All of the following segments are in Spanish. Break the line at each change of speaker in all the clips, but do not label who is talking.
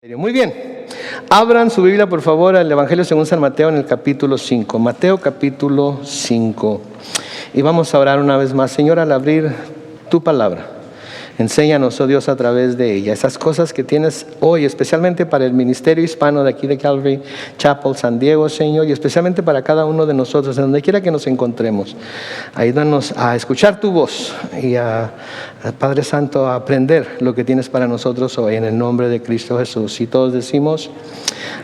Muy bien, abran su Biblia por favor al Evangelio según San Mateo en el capítulo 5, Mateo capítulo 5, y vamos a orar una vez más. Señor, al abrir tu palabra, enséñanos, oh Dios, a través de ella, esas cosas que tienes hoy, especialmente para el ministerio hispano de aquí de Calvary Chapel, San Diego, Señor, y especialmente para cada uno de nosotros, en donde quiera que nos encontremos. Ayúdanos a escuchar tu voz y Padre Santo, a aprender lo que tienes para nosotros hoy, en el nombre de Cristo Jesús. Y todos decimos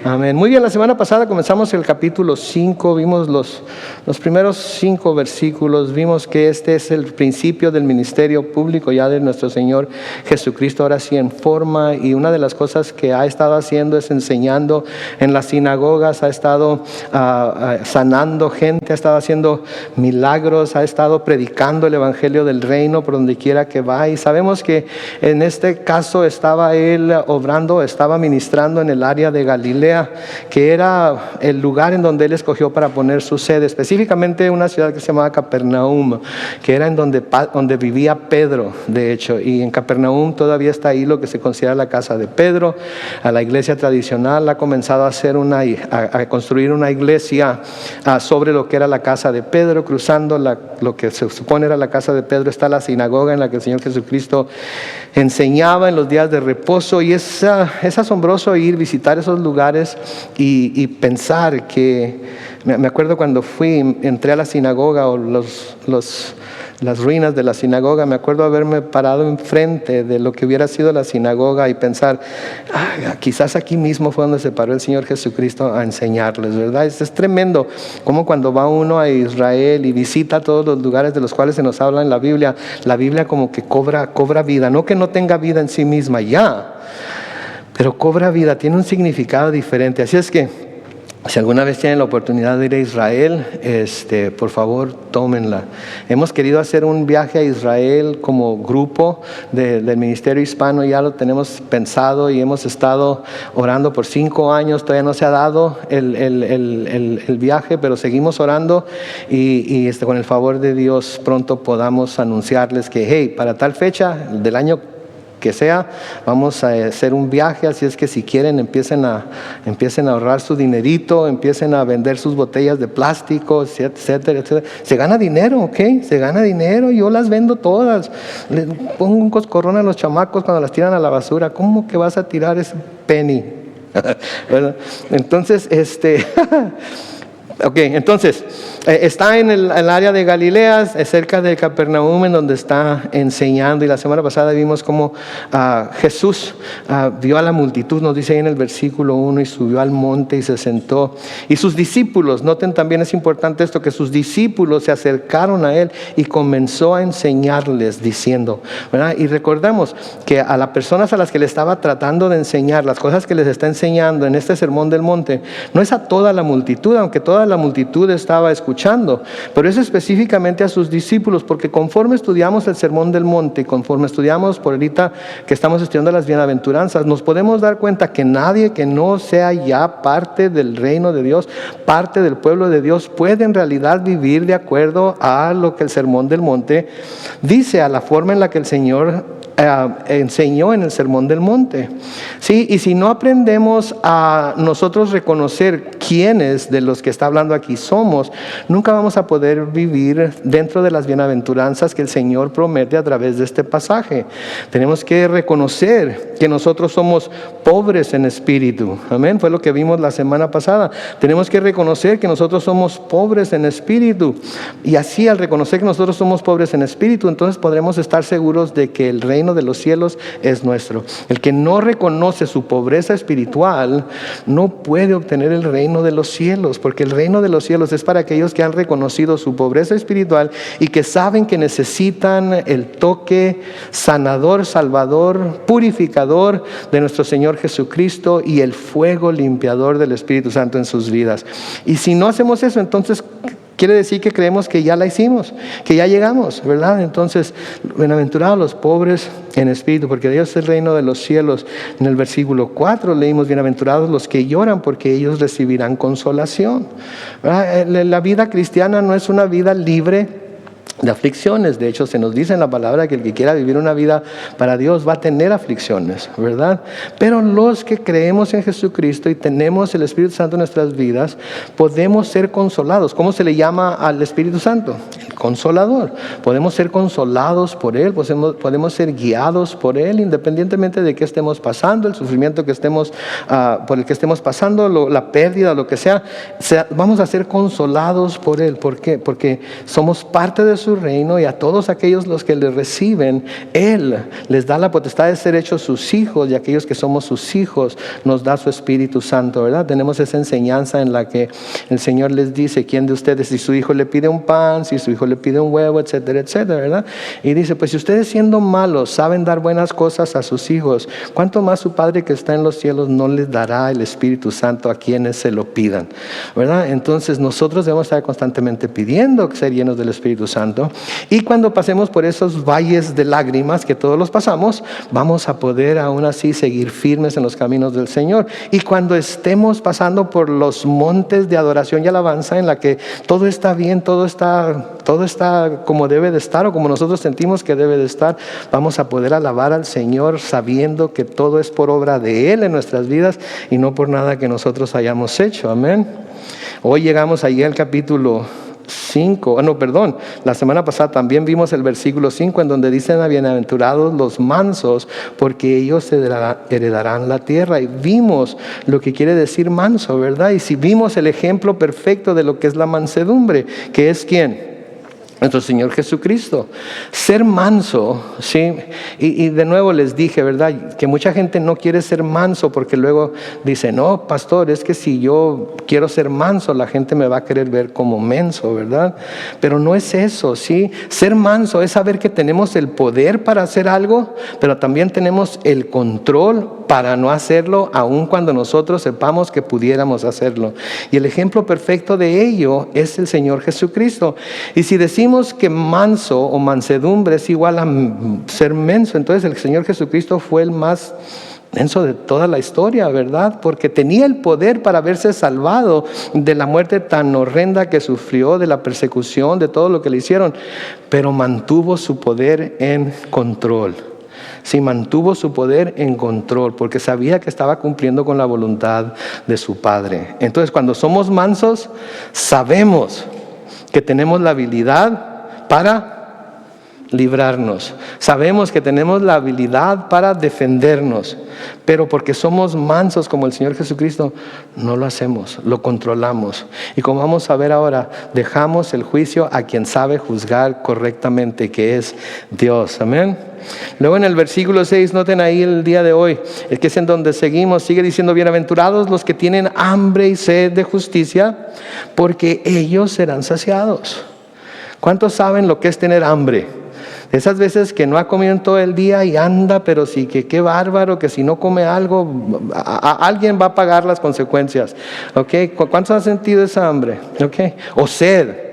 amén. Muy bien, la semana pasada comenzamos el capítulo 5, vimos los primeros 5 versículos, vimos que este es el principio del ministerio público ya de nuestro Señor Jesucristo, ahora sí en forma, y una de las cosas que ha estado haciendo es enseñando en las sinagogas, ha estado sanando gente, ha estado haciendo milagros, ha estado predicando el evangelio del reino por donde quiera que va, y sabemos que en este caso estaba él obrando, estaba ministrando en el área de Galilea, que era el lugar en donde él escogió para poner su sede, específicamente una ciudad que se llamaba Capernaum, que era en donde vivía Pedro, de hecho, y en Capernaum todavía está ahí lo que se considera la casa de Pedro. A la iglesia tradicional ha comenzado a construir una iglesia sobre lo que era la casa de Pedro. Cruzando lo que se supone era la casa de Pedro está la sinagoga en la que el Señor Jesucristo enseñaba en los días de reposo, y es asombroso visitar esos lugares y pensar que, me acuerdo cuando entré a la sinagoga, o las ruinas de la sinagoga, me acuerdo haberme parado enfrente de lo que hubiera sido la sinagoga y pensar, quizás aquí mismo fue donde se paró el Señor Jesucristo a enseñarles, ¿verdad? Es tremendo como cuando va uno a Israel y visita todos los lugares de los cuales se nos habla en la Biblia como que cobra vida, no que no tenga vida en sí misma ya, pero cobra vida, tiene un significado diferente. Así es que si alguna vez tienen la oportunidad de ir a Israel, por favor, tómenla. Hemos querido hacer un viaje a Israel como grupo del Ministerio Hispano, ya lo tenemos pensado y hemos estado orando por 5 años. Todavía no se ha dado el viaje, pero seguimos orando y con el favor de Dios pronto podamos anunciarles que, hey, para tal fecha del año que sea, vamos a hacer un viaje. Así es que si quieren empiecen a ahorrar su dinerito, empiecen a vender sus botellas de plástico, etcétera, etcétera. Se gana dinero, ¿ok? Se gana dinero, yo las vendo todas. Les pongo un coscorrón a los chamacos cuando las tiran a la basura. ¿Cómo que vas a tirar ese penny? Entonces, ok, entonces está en el área de Galilea, cerca de Capernaum, en donde está enseñando. Y la semana pasada vimos cómo Jesús vio a la multitud, nos dice ahí en el versículo 1, y subió al monte y se sentó. Y sus discípulos, noten también, es importante esto, que sus discípulos se acercaron a él y comenzó a enseñarles diciendo, ¿verdad? Y recordamos que a las personas a las que le estaba tratando de enseñar, las cosas que les está enseñando en este sermón del monte, no es a toda la multitud, aunque toda la multitud estaba escuchando, pero es específicamente a sus discípulos, porque conforme estudiamos el sermón del monte, conforme estudiamos por ahorita que estamos estudiando las bienaventuranzas, nos podemos dar cuenta que nadie que no sea ya parte del reino de Dios, parte del pueblo de Dios, puede en realidad vivir de acuerdo a lo que el sermón del monte dice, a la forma en la que el Señor enseñó en el sermón del monte. ¿Sí? Y si no aprendemos a nosotros reconocer quiénes de los que está hablando aquí somos, nunca vamos a poder vivir dentro de las bienaventuranzas que el Señor promete a través de este pasaje. Tenemos que reconocer que nosotros somos pobres en espíritu. Amén, fue lo que vimos la semana pasada. Tenemos que reconocer que nosotros somos pobres en espíritu, y así, al reconocer que nosotros somos pobres en espíritu, entonces podremos estar seguros de que el reino de los cielos es nuestro. El que no reconoce su pobreza espiritual no puede obtener el reino de los cielos, porque el reino de los cielos es para aquellos que han reconocido su pobreza espiritual y que saben que necesitan el toque sanador, salvador, purificador de nuestro Señor Jesucristo y el fuego limpiador del Espíritu Santo en sus vidas. Y si no hacemos eso, entonces quiere decir que creemos que ya la hicimos, que ya llegamos, ¿verdad? Entonces, bienaventurados los pobres en espíritu, porque Dios es el reino de los cielos. En el versículo 4 leímos, bienaventurados los que lloran, porque ellos recibirán consolación, ¿verdad? La vida cristiana no es una vida libre de aflicciones. De hecho, se nos dice en la palabra que el que quiera vivir una vida para Dios va a tener aflicciones, ¿verdad? Pero los que creemos en Jesucristo y tenemos el Espíritu Santo en nuestras vidas, podemos ser consolados. ¿Cómo se le llama al Espíritu Santo? El Consolador. Podemos ser consolados por Él, podemos ser guiados por Él, independientemente de qué estemos pasando, el sufrimiento que estemos, por el que estemos pasando, la pérdida, lo que sea, vamos a ser consolados por Él. ¿Por qué? Porque somos parte de su reino, y a todos aquellos los que le reciben, Él les da la potestad de ser hechos sus hijos, y a aquellos que somos sus hijos nos da su Espíritu Santo, ¿verdad? Tenemos esa enseñanza en la que el Señor les dice: ¿quién de ustedes, si su hijo le pide un pan, si su hijo le pide un huevo, etcétera, etcétera, ¿verdad? Y dice: pues si ustedes, siendo malos, saben dar buenas cosas a sus hijos, ¿cuánto más su Padre que está en los cielos no les dará el Espíritu Santo a quienes se lo pidan? ¿Verdad? Entonces nosotros debemos estar constantemente pidiendo ser llenos del Espíritu Santo. Y cuando pasemos por esos valles de lágrimas, que todos los pasamos, vamos a poder aún así seguir firmes en los caminos del Señor. Y cuando estemos pasando por los montes de adoración y alabanza, en la que todo está bien, todo está como debe de estar, o como nosotros sentimos que debe de estar, vamos a poder alabar al Señor sabiendo que todo es por obra de Él en nuestras vidas y no por nada que nosotros hayamos hecho. Amén. Hoy llegamos allí al capítulo 5, la semana pasada también vimos el versículo 5, en donde dicen: bienaventurados los mansos, porque ellos heredarán la tierra. Y vimos lo que quiere decir manso, ¿verdad? Y si vimos el ejemplo perfecto de lo que es la mansedumbre, que es ¿quién? Nuestro Señor Jesucristo. Ser manso, ¿sí? Y de nuevo les dije, ¿verdad?, que mucha gente no quiere ser manso porque luego dice: no, pastor, es que si yo quiero ser manso, la gente me va a querer ver como menso, ¿verdad? Pero no es eso, ¿sí? Ser manso es saber que tenemos el poder para hacer algo, pero también tenemos el control para no hacerlo, aun cuando nosotros sepamos que pudiéramos hacerlo. Y el ejemplo perfecto de ello es el Señor Jesucristo. Y si decimos que manso o mansedumbre es igual a ser menso, entonces el Señor Jesucristo fue el más menso de toda la historia, ¿verdad? Porque tenía el poder para haberse salvado de la muerte tan horrenda que sufrió, de la persecución, de todo lo que le hicieron, pero mantuvo su poder en control. Sí, mantuvo su poder en control porque sabía que estaba cumpliendo con la voluntad de su Padre. Entonces, cuando somos mansos, sabemos que tenemos la habilidad para librarnos. Sabemos que tenemos la habilidad para defendernos, pero porque somos mansos como el Señor Jesucristo, no lo hacemos, lo controlamos. Y como vamos a ver ahora, dejamos el juicio a quien sabe juzgar correctamente, que es Dios. Amén. Luego en el versículo 6, noten ahí el día de hoy, es que es en donde seguimos, sigue diciendo: bienaventurados los que tienen hambre y sed de justicia, porque ellos serán saciados. ¿Cuántos saben lo que es tener hambre? Esas veces que no ha comido en todo el día y anda, pero sí que qué bárbaro, que si no come algo, alguien va a pagar las consecuencias. ¿Okay? ¿Cuántos han sentido esa hambre? ¿Okay? O sed.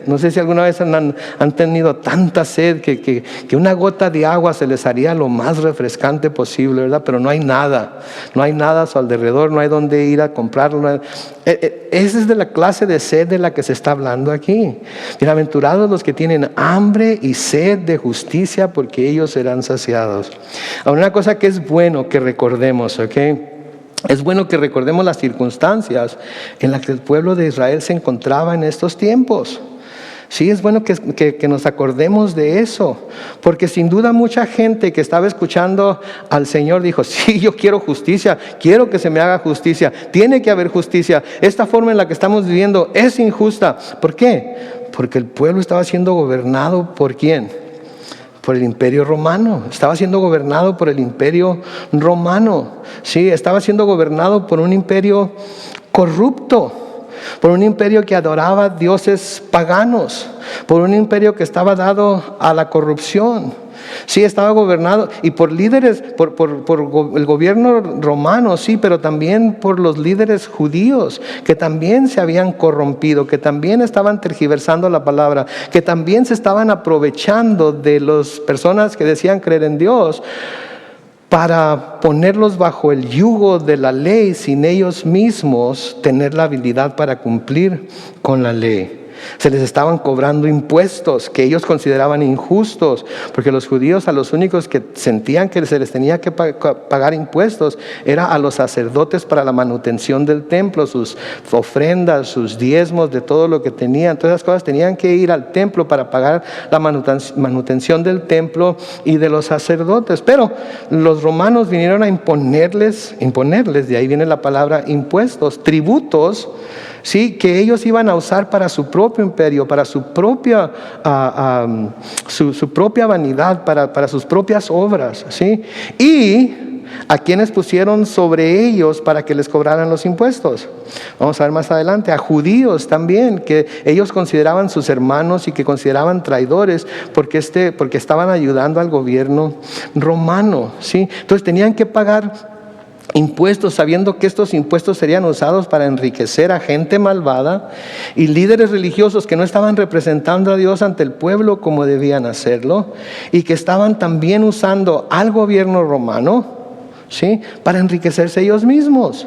No sé si alguna vez han tenido tanta sed que una gota de agua se les haría lo más refrescante posible, ¿verdad? Pero no hay nada a su alrededor, no hay dónde ir a comprarlo. Esa es de la clase de sed de la que se está hablando aquí. Bienaventurados los que tienen hambre y sed de justicia, porque ellos serán saciados. Ahora, una cosa que es bueno que recordemos, ¿ok? Es bueno que recordemos las circunstancias en las que el pueblo de Israel se encontraba en estos tiempos. Sí, es bueno que nos acordemos de eso, porque sin duda mucha gente que estaba escuchando al Señor dijo: sí, yo quiero justicia, quiero que se me haga justicia, tiene que haber justicia. Esta forma en la que estamos viviendo es injusta. ¿Por qué? Porque el pueblo estaba siendo gobernado ¿por quién? Por el imperio romano. Estaba siendo gobernado por el imperio romano. Sí, estaba siendo gobernado por un imperio corrupto, por un imperio que adoraba dioses paganos, por un imperio que estaba dado a la corrupción. Sí, estaba gobernado y por líderes, por el gobierno romano, sí, pero también por los líderes judíos que también se habían corrompido, que también estaban tergiversando la palabra, que también se estaban aprovechando de las personas que decían creer en Dios para ponerlos bajo el yugo de la ley sin ellos mismos tener la habilidad para cumplir con la ley. Se les estaban cobrando impuestos que ellos consideraban injustos, porque los judíos a los únicos que sentían que se les tenía que pagar impuestos era a los sacerdotes para la manutención del templo, sus ofrendas, sus diezmos, de todo lo que tenían. Todas esas cosas tenían que ir al templo para pagar la manutención del templo y de los sacerdotes. Pero los romanos vinieron a imponerles, de ahí viene la palabra impuestos, tributos, ¿sí? Que ellos iban a usar para su propio imperio, para su propia, su propia vanidad, para sus propias obras, ¿sí? Y a quienes pusieron sobre ellos para que les cobraran los impuestos. Vamos a ver más adelante, a judíos también, que ellos consideraban sus hermanos y que consideraban traidores porque estaban ayudando al gobierno romano, ¿sí? Entonces tenían que pagar impuestos, sabiendo que estos impuestos serían usados para enriquecer a gente malvada y líderes religiosos que no estaban representando a Dios ante el pueblo como debían hacerlo, y que estaban también usando al gobierno romano, ¿sí?, para enriquecerse ellos mismos.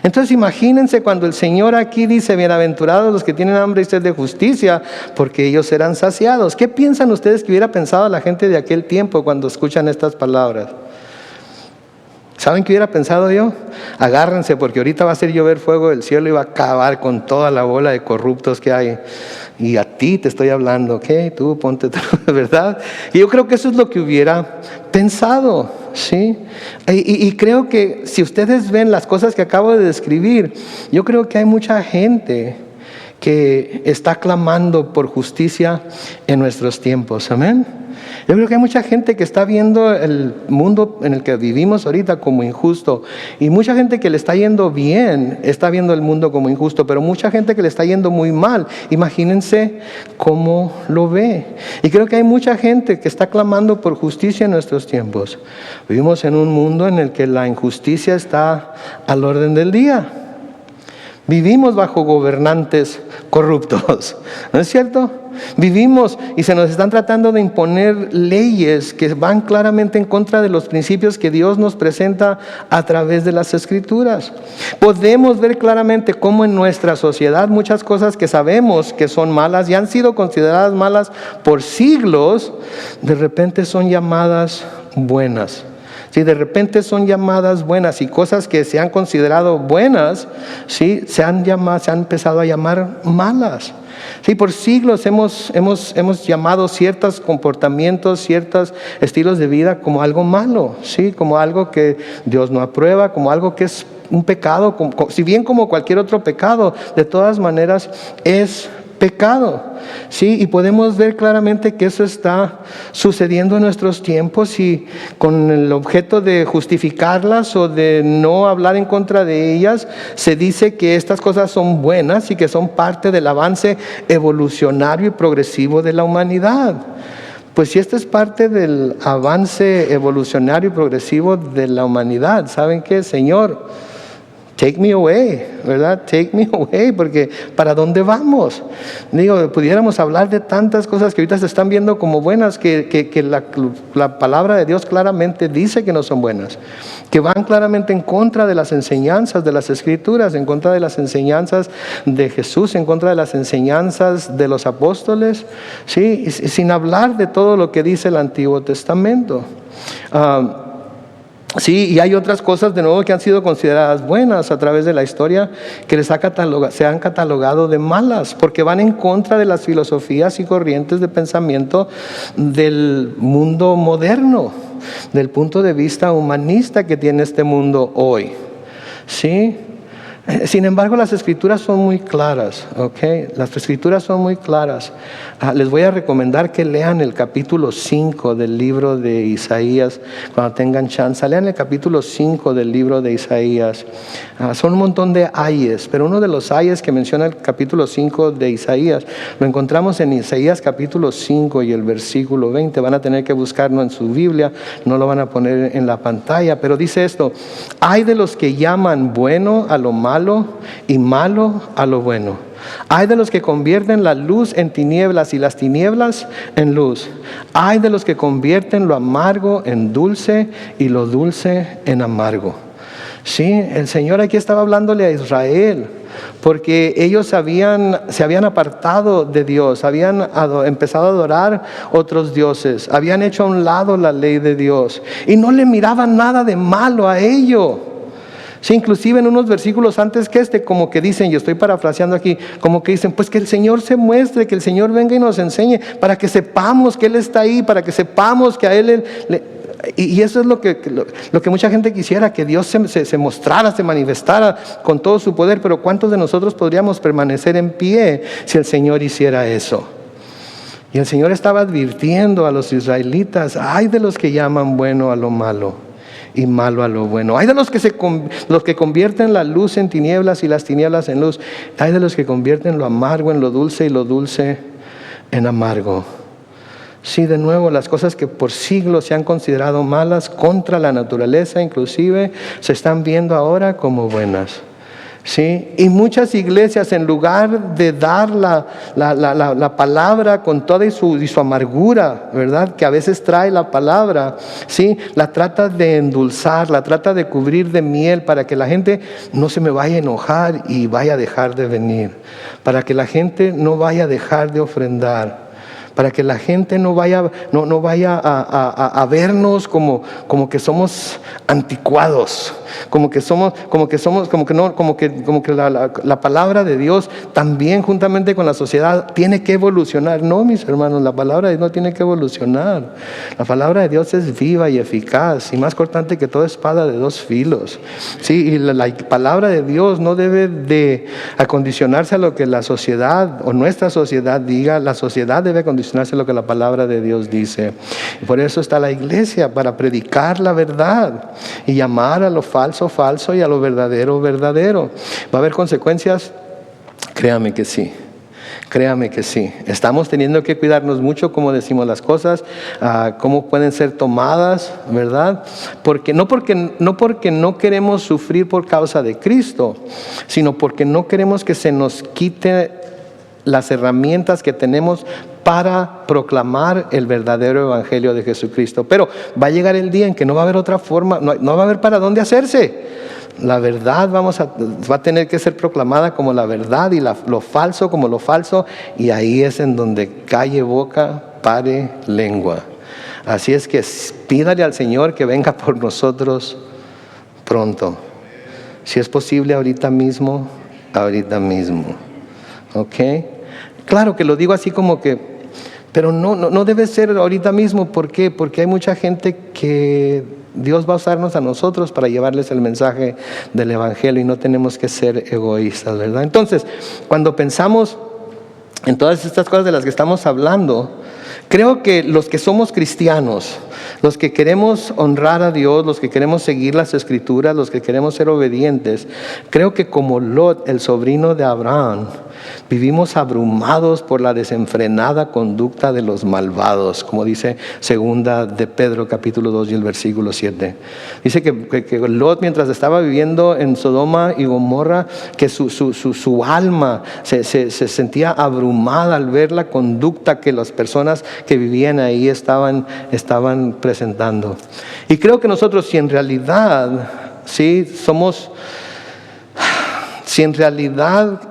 Entonces imagínense cuando el Señor aquí dice: bienaventurados los que tienen hambre y sed de justicia, porque ellos serán saciados. ¿Qué piensan ustedes que hubiera pensado la gente de aquel tiempo cuando escuchan estas palabras? ¿Saben qué hubiera pensado yo? Agárrense, porque ahorita va a hacer llover fuego del cielo y va a acabar con toda la bola de corruptos que hay. Y a ti te estoy hablando, ¿ok? Tú ponte, ¿verdad? Y yo creo que eso es lo que hubiera pensado, ¿sí? Y creo que si ustedes ven las cosas que acabo de describir, yo creo que hay mucha gente que está clamando por justicia en nuestros tiempos, amén. Yo creo que hay mucha gente que está viendo el mundo en el que vivimos ahorita como injusto, y mucha gente que le está yendo bien está viendo el mundo como injusto, pero mucha gente que le está yendo muy mal, imagínense cómo lo ve. Y creo que hay mucha gente que está clamando por justicia en nuestros tiempos. Vivimos en un mundo en el que la injusticia está al orden del día. Vivimos bajo gobernantes corruptos, ¿no es cierto? Vivimos y se nos están tratando de imponer leyes que van claramente en contra de los principios que Dios nos presenta a través de las Escrituras. Podemos ver claramente cómo en nuestra sociedad muchas cosas que sabemos que son malas y han sido consideradas malas por siglos, de repente son llamadas buenas. Si de repente son llamadas buenas, y cosas que se han considerado buenas, ¿sí?, se han empezado a llamar malas. Sí, por siglos hemos llamado ciertos comportamientos, ciertos estilos de vida como algo malo, ¿sí?, como algo que Dios no aprueba, como algo que es un pecado, si bien como cualquier otro pecado, de todas maneras es pecado, ¿sí? Y podemos ver claramente que eso está sucediendo en nuestros tiempos, y con el objeto de justificarlas o de no hablar en contra de ellas, se dice que estas cosas son buenas y que son parte del avance evolucionario y progresivo de la humanidad. Pues si esta es parte del avance evolucionario y progresivo de la humanidad, ¿saben qué, Señor? Take me away, ¿verdad? Take me away, porque ¿para dónde vamos? Digo, pudiéramos hablar de tantas cosas que ahorita se están viendo como buenas, que la palabra de Dios claramente dice que no son buenas, que van claramente en contra de las enseñanzas de las Escrituras, en contra de las enseñanzas de Jesús, en contra de las enseñanzas de los apóstoles, ¿sí? Sin hablar de todo lo que dice el Antiguo Testamento. Sí, y hay otras cosas de nuevo que han sido consideradas buenas a través de la historia, que se han catalogado de malas, porque van en contra de las filosofías y corrientes de pensamiento del mundo moderno, del punto de vista humanista que tiene este mundo hoy. ¿Sí? Sin embargo, las Escrituras son muy claras, ¿ok? Las Escrituras son muy claras. Les voy a recomendar que lean el capítulo 5 del libro de Isaías cuando tengan chance. Lean el capítulo 5 del libro de Isaías. Son un montón de ayes, pero uno de los ayes que menciona el capítulo 5 de Isaías lo encontramos en Isaías capítulo 5 y el versículo 20. Van a tener que buscarlo en su Biblia, no lo van a poner en la pantalla, pero dice esto: hay de los que llaman bueno a lo malo y malo a lo bueno. Hay de los que convierten la luz en tinieblas y las tinieblas en luz. Hay de los que convierten lo amargo en dulce y lo dulce en amargo. Sí, el Señor aquí estaba hablándole a Israel, porque ellos se habían apartado de Dios, habían empezado a adorar otros dioses, habían hecho a un lado la ley de Dios y no le miraban nada de malo a ello. Sí, inclusive en unos versículos antes que como que dicen, yo estoy parafraseando aquí, como que dicen, pues que el Señor se muestre, que el Señor venga y nos enseñe, para que sepamos que Él está ahí, para que sepamos que a Él y eso es lo que mucha gente quisiera, que Dios se mostrara, se manifestara con todo su poder. Pero ¿cuántos de nosotros podríamos permanecer en pie si el Señor hiciera eso? Y el Señor estaba advirtiendo a los israelitas: ay de los que llaman bueno a lo malo y malo a lo bueno. Hay de los que convierten la luz en tinieblas y las tinieblas en luz. Hay de los que convierten lo amargo en lo dulce y lo dulce en amargo. Sí, de nuevo, las cosas que por siglos se han considerado malas contra la naturaleza, inclusive, se están viendo ahora como buenas. ¿Sí? Y muchas iglesias, en lugar de dar la palabra con toda y su amargura, ¿verdad?, que a veces trae la palabra, ¿sí?, la trata de endulzar, la trata de cubrir de miel, para que la gente no se me vaya a enojar y vaya a dejar de venir, para que la gente no vaya a dejar de ofrendar, para que la gente no vaya a vernos como que somos anticuados, como que la palabra de Dios también, juntamente con la sociedad, tiene que evolucionar. No, mis hermanos, la palabra de Dios no tiene que evolucionar. La palabra de Dios es viva y eficaz y más cortante que toda espada de dos filos. Sí, y la palabra de Dios no debe de acondicionarse a lo que la sociedad o nuestra sociedad diga. La sociedad debe acondicionarse a lo que la palabra de Dios dice. Y por eso está la iglesia, para predicar la verdad y llamar a lo falso falso y a lo verdadero verdadero. ¿Va a haber consecuencias? Créame que sí. Créame que sí. Estamos teniendo que cuidarnos mucho cómo decimos las cosas, cómo pueden ser tomadas, ¿verdad? No porque no queremos sufrir por causa de Cristo, sino porque no queremos que se nos quite las herramientas que tenemos para proclamar el verdadero evangelio de Jesucristo. Pero va a llegar el día en que no va a haber otra forma, no va a haber para dónde hacerse. La verdad va a tener que ser proclamada como la verdad y lo falso como lo falso, y ahí es en donde calle boca, pare lengua. Así es que pídale al Señor que venga por nosotros pronto. Si es posible ahorita mismo. ¿Ok? Claro que lo digo así como que, pero no debe ser ahorita mismo. ¿Por qué? Porque hay mucha gente que Dios va a usarnos a nosotros para llevarles el mensaje del evangelio, y no tenemos que ser egoístas, ¿verdad? Entonces, cuando pensamos en todas estas cosas de las que estamos hablando, creo que los que somos cristianos, los que queremos honrar a Dios, los que queremos seguir las Escrituras, los que queremos ser obedientes, creo que como Lot, el sobrino de Abraham, vivimos abrumados por la desenfrenada conducta de los malvados, como dice segunda de Pedro capítulo 2 y el versículo 7. Dice que Lot, mientras estaba viviendo en Sodoma y Gomorra, que su alma se sentía abrumada al ver la conducta que las personas que vivían ahí estaban presentando. Y creo que nosotros, si en realidad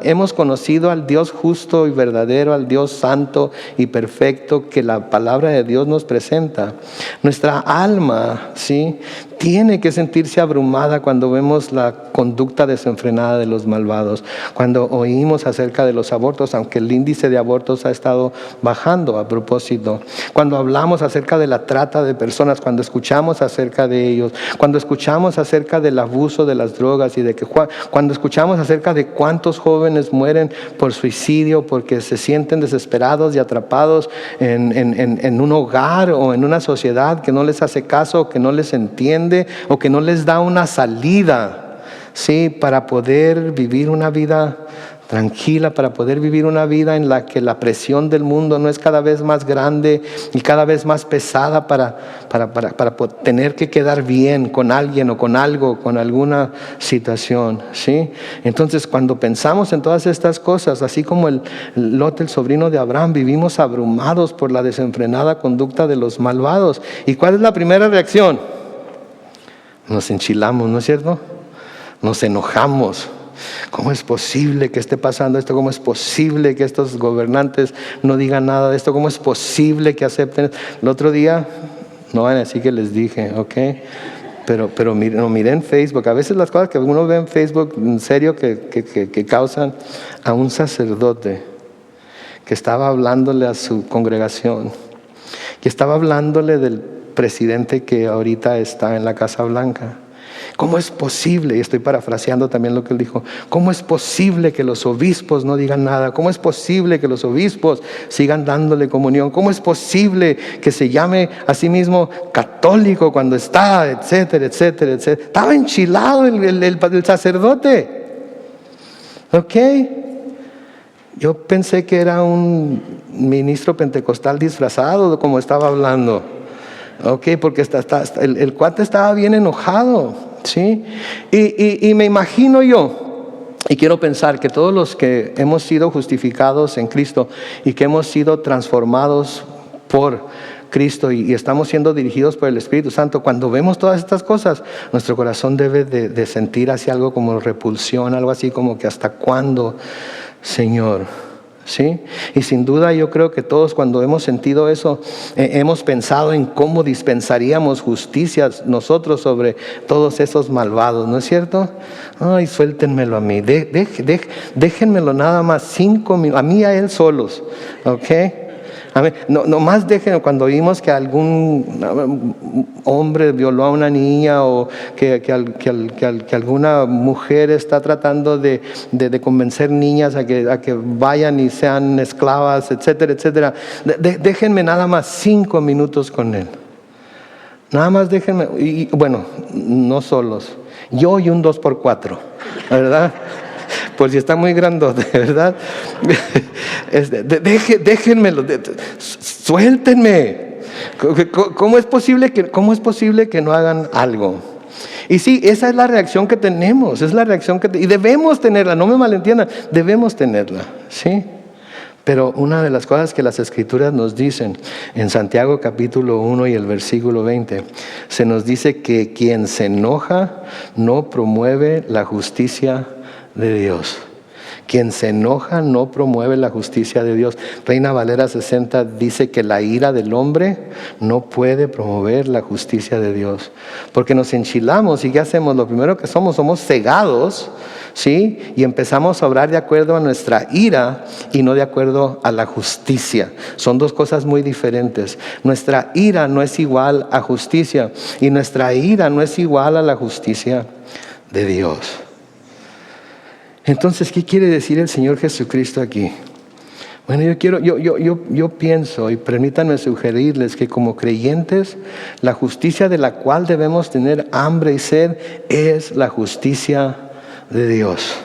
hemos conocido al Dios justo y verdadero, al Dios santo y perfecto que la palabra de Dios nos presenta, nuestra alma, ¿sí?, tiene que sentirse abrumada cuando vemos la conducta desenfrenada de los malvados, cuando oímos acerca de los abortos, aunque el índice de abortos ha estado bajando a propósito, cuando hablamos acerca de la trata de personas, cuando escuchamos acerca de ellos, cuando escuchamos acerca del abuso de las drogas y cuando escuchamos acerca de cuántos jóvenes mueren por suicidio porque se sienten desesperados y atrapados en un hogar o en una sociedad que no les hace caso, que no les entiende o que no les da una salida, ¿sí?, para poder vivir una vida tranquila, para poder vivir una vida en la que la presión del mundo no es cada vez más grande y cada vez más pesada para tener que quedar bien con alguien o con algo, con alguna situación, ¿sí? Entonces, cuando pensamos en todas estas cosas, así como Lot, el sobrino de Abraham, vivimos abrumados por la desenfrenada conducta de los malvados. ¿Y cuál es la primera reacción? Nos enchilamos, ¿no es cierto? Nos enojamos. ¿Cómo es posible que esté pasando esto? ¿Cómo es posible que estos gobernantes no digan nada de esto? ¿Cómo es posible que acepten? El otro día, no van a decir que les dije, ¿ok? Pero miré en Facebook. A veces las cosas que uno ve en Facebook, en serio, que causan a un sacerdote que estaba hablándole a su congregación, que estaba hablándole del presidente que ahorita está en la Casa Blanca. ¿Cómo es posible? Y estoy parafraseando también lo que él dijo. ¿Cómo es posible que los obispos no digan nada? ¿Cómo es posible que los obispos sigan dándole comunión? ¿Cómo es posible que se llame a sí mismo católico cuando está, etcétera, etcétera, etcétera? Estaba enchilado el sacerdote. ¿Ok? Yo pensé que era un ministro pentecostal disfrazado como estaba hablando. Ok, porque el cuate estaba bien enojado, ¿sí? Y me imagino yo, y quiero pensar que todos los que hemos sido justificados en Cristo y que hemos sido transformados por Cristo y estamos siendo dirigidos por el Espíritu Santo, cuando vemos todas estas cosas, nuestro corazón debe de sentir así algo como repulsión, algo así como que ¿hasta cuándo, Señor? ¿Sí? Y sin duda yo creo que todos cuando hemos sentido eso hemos pensado en cómo dispensaríamos justicias nosotros sobre todos esos malvados, ¿no es cierto? Ay, suéltenmelo a mí, déjenmelo nada más 5 minutos, a mí y a él solos, ¿ok? No más dejen, cuando vimos que algún hombre violó a una niña o que alguna mujer está tratando de convencer niñas a que vayan y sean esclavas, etcétera, etcétera. Déjenme nada más 5 minutos con él. Nada más déjenme, y bueno, no solos, yo y un 2x4, ¿verdad? Por si está muy grandote, ¿verdad? Déjenmelo, suéltenme. ¿Cómo es posible que no hagan algo? Y sí, esa es la reacción que tenemos, es la reacción y debemos tenerla, no me malentiendan, debemos tenerla, ¿sí? Pero una de las cosas que las Escrituras nos dicen en Santiago capítulo 1 y el versículo 20, se nos dice que quien se enoja no promueve la justicia de Dios. Quien se enoja no promueve la justicia de Dios. Reina Valera 60 dice que la ira del hombre no puede promover la justicia de Dios. Porque nos enchilamos y ¿qué hacemos? Lo primero que somos cegados, ¿sí? Y empezamos a obrar de acuerdo a nuestra ira y no de acuerdo a la justicia. Son dos cosas muy diferentes. Nuestra ira no es igual a justicia y nuestra ira no es igual a la justicia de Dios. Entonces, ¿qué quiere decir el Señor Jesucristo aquí? Bueno, yo pienso y permítanme sugerirles que como creyentes, la justicia de la cual debemos tener hambre y sed es la justicia de Dios.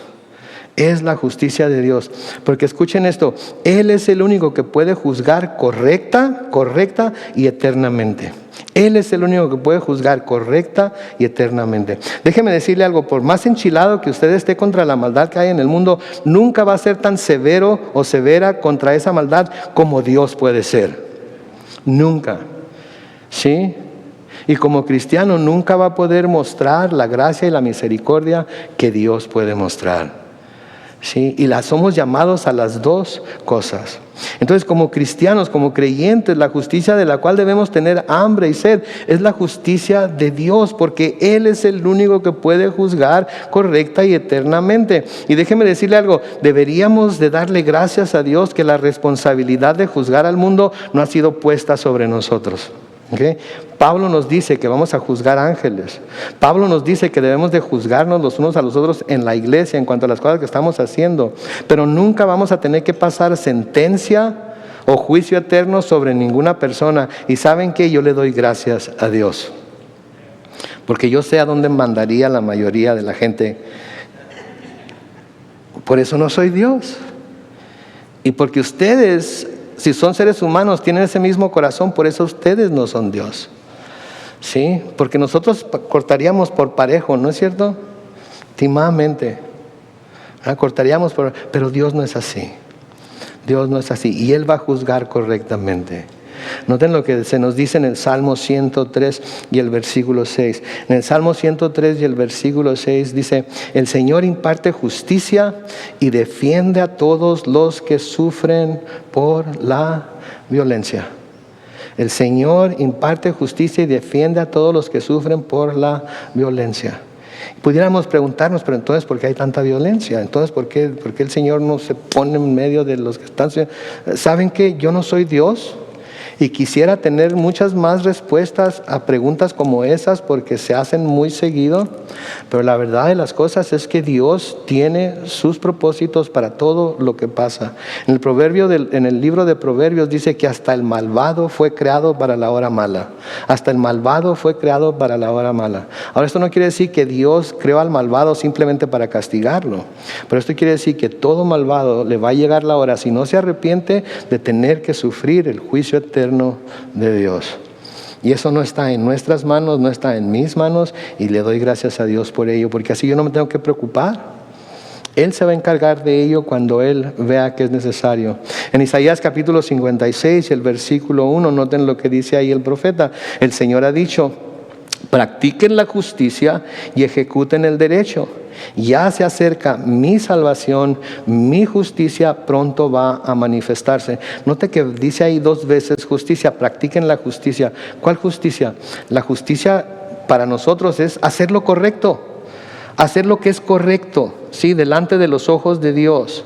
Es la justicia de Dios. Porque escuchen esto, Él es el único que puede juzgar correcta y eternamente. Él es el único que puede juzgar correcta y eternamente. Déjeme decirle algo, por más enchilado que usted esté contra la maldad que hay en el mundo, nunca va a ser tan severo o severa contra esa maldad como Dios puede ser. Nunca. ¿Sí? Y como cristiano nunca va a poder mostrar la gracia y la misericordia que Dios puede mostrar. ¿Sí? Y somos llamados a las dos cosas. Entonces, como cristianos, como creyentes, la justicia de la cual debemos tener hambre y sed es la justicia de Dios, porque Él es el único que puede juzgar correcta y eternamente. Y déjeme decirle algo, deberíamos de darle gracias a Dios que la responsabilidad de juzgar al mundo no ha sido puesta sobre nosotros. ¿Okay? Pablo nos dice que vamos a juzgar ángeles. Pablo nos dice que debemos de juzgarnos los unos a los otros en la iglesia en cuanto a las cosas que estamos haciendo. Pero nunca vamos a tener que pasar sentencia o juicio eterno sobre ninguna persona. Y ¿saben qué? Yo le doy gracias a Dios. Porque yo sé a dónde mandaría la mayoría de la gente. Por eso no soy Dios. Y porque ustedes, si son seres humanos, tienen ese mismo corazón, por eso ustedes no son Dios. ¿Sí? Porque nosotros cortaríamos por parejo, ¿no es cierto? Timadamente. Cortaríamos pero Dios no es así. Dios no es así. Y Él va a juzgar correctamente. Noten lo que se nos dice en el Salmo 103 y el versículo 6. En el Salmo 103 y el versículo 6 dice: el Señor imparte justicia y defiende a todos los que sufren por la violencia. El Señor imparte justicia y defiende a todos los que sufren por la violencia. Pudiéramos preguntarnos, pero entonces, ¿por qué hay tanta violencia? Entonces, ¿por qué el Señor no se pone en medio de los que están? ¿Saben qué? Yo no soy Dios y quisiera tener muchas más respuestas a preguntas como esas, porque se hacen muy seguido, pero la verdad de las cosas es que Dios tiene sus propósitos para todo lo que pasa. En el libro de Proverbios dice que hasta el malvado fue creado para la hora mala. Hasta el malvado fue creado para la hora mala. Ahora, esto no quiere decir que Dios creó al malvado simplemente para castigarlo, pero esto quiere decir que todo malvado le va a llegar la hora, si no se arrepiente, de tener que sufrir el juicio eterno de Dios. Y eso no está en nuestras manos, no está en mis manos, y le doy gracias a Dios por ello, porque así yo no me tengo que preocupar. Él se va a encargar de ello cuando Él vea que es necesario. En Isaías capítulo 56, el versículo 1, noten lo que dice ahí el profeta. El Señor ha dicho: practiquen la justicia y ejecuten el derecho. Ya se acerca mi salvación, mi justicia pronto va a manifestarse. Note que dice ahí 2 veces justicia, practiquen la justicia. ¿Cuál justicia? La justicia para nosotros es hacer lo correcto, hacer lo que es correcto, ¿sí? Delante de los ojos de Dios.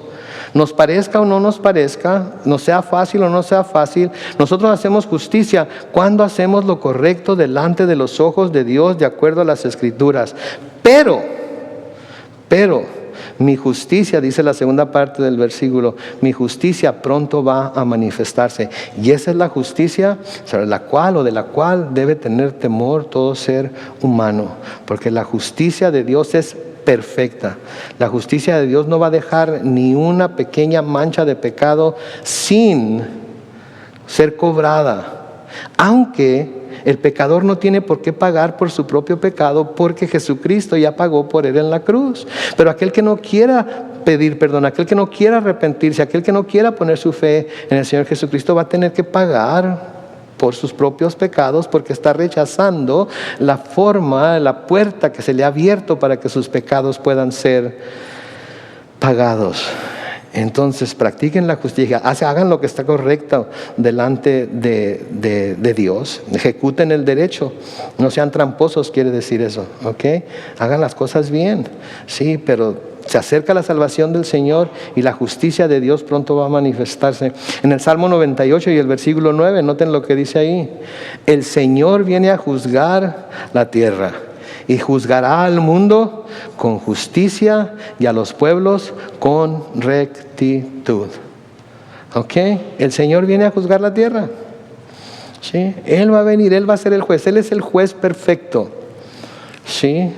Nos parezca o no nos parezca, nos sea fácil o no sea fácil, nosotros hacemos justicia cuando hacemos lo correcto delante de los ojos de Dios, de acuerdo a las Escrituras. Pero mi justicia, dice la segunda parte del versículo, mi justicia pronto va a manifestarse. Y esa es la justicia sobre la cual debe tener temor todo ser humano, porque la justicia de Dios es perfecta. La justicia de Dios no va a dejar ni una pequeña mancha de pecado sin ser cobrada, aunque el pecador no tiene por qué pagar por su propio pecado, porque Jesucristo ya pagó por él en la cruz. Pero aquel que no quiera pedir perdón, aquel que no quiera arrepentirse, aquel que no quiera poner su fe en el Señor Jesucristo, va a tener que pagar por sus propios pecados, porque está rechazando la forma, la puerta que se le ha abierto para que sus pecados puedan ser pagados. Entonces, practiquen la justicia, hagan lo que está correcto delante de Dios, ejecuten el derecho, no sean tramposos, quiere decir eso, ¿ok? Hagan las cosas bien, sí, pero se acerca la salvación del Señor y la justicia de Dios pronto va a manifestarse. En el Salmo 98 y el versículo 9, noten lo que dice ahí: el Señor viene a juzgar la tierra y juzgará al mundo con justicia y a los pueblos con rectitud. ¿Ok? El Señor viene a juzgar la tierra. ¿Sí? Él va a venir, Él va a ser el juez. Él es el juez perfecto. ¿Sí?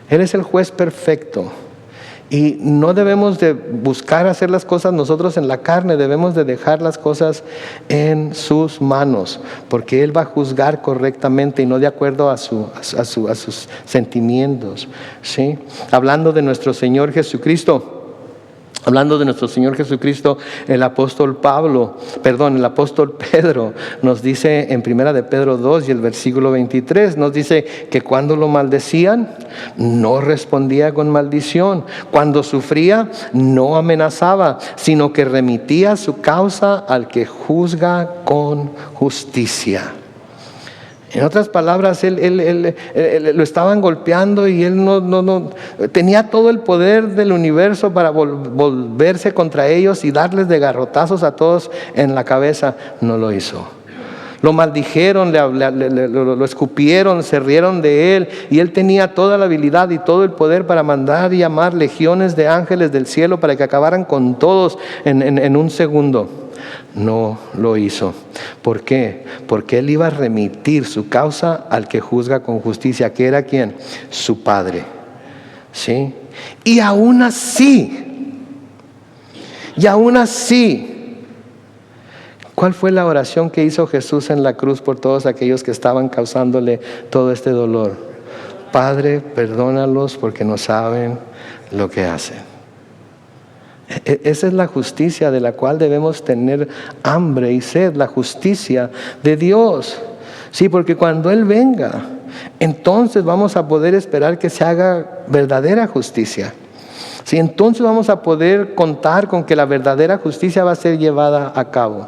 Él es el juez perfecto. Y no debemos de buscar hacer las cosas nosotros en la carne, debemos de dejar las cosas en sus manos, porque Él va a juzgar correctamente y no de acuerdo a sus sentimientos, ¿sí? Hablando de nuestro Señor Jesucristo, el apóstol Pedro nos dice en 1 de Pedro 2 y el versículo 23, nos dice que cuando lo maldecían, no respondía con maldición. Cuando sufría, no amenazaba, sino que remitía su causa al que juzga con justicia. En otras palabras, él lo estaban golpeando y él no tenía todo el poder del universo para volverse contra ellos y darles de garrotazos a todos en la cabeza. No lo hizo. Lo maldijeron, lo escupieron, se rieron de él, y él tenía toda la habilidad y todo el poder para mandar y llamar legiones de ángeles del cielo para que acabaran con todos en un segundo. No lo hizo. ¿Por qué? Porque él iba a remitir su causa al que juzga con justicia, que era ¿quién? Su Padre. ¿Sí? Y aún así, ¿cuál fue la oración que hizo Jesús en la cruz por todos aquellos que estaban causándole todo este dolor? Padre, perdónalos porque no saben lo que hacen. Esa es la justicia de la cual debemos tener hambre y sed, la justicia de Dios. Sí, porque cuando Él venga, entonces vamos a poder esperar que se haga verdadera justicia. Sí, entonces vamos a poder contar con que la verdadera justicia va a ser llevada a cabo.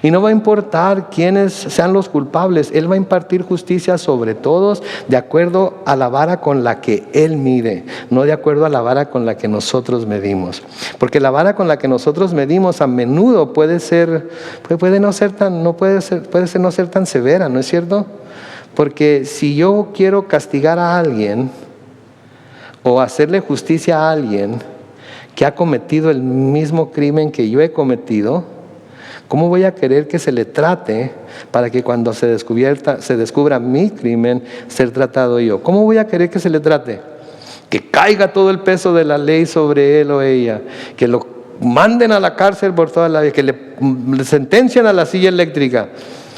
Y no va a importar quiénes sean los culpables. Él va a impartir justicia sobre todos de acuerdo a la vara con la que Él mide, no de acuerdo a la vara con la que nosotros medimos. Porque la vara con la que nosotros medimos a menudo puede no ser tan severa, ¿no es cierto? Porque si yo quiero castigar a alguien o hacerle justicia a alguien que ha cometido el mismo crimen que yo he cometido, ¿cómo voy a querer que se le trate para que cuando se descubra mi crimen, ser tratado yo? ¿Cómo voy a querer que se le trate? Que caiga todo el peso de la ley sobre él o ella, que lo manden a la cárcel por toda la vida, que le sentencien a la silla eléctrica.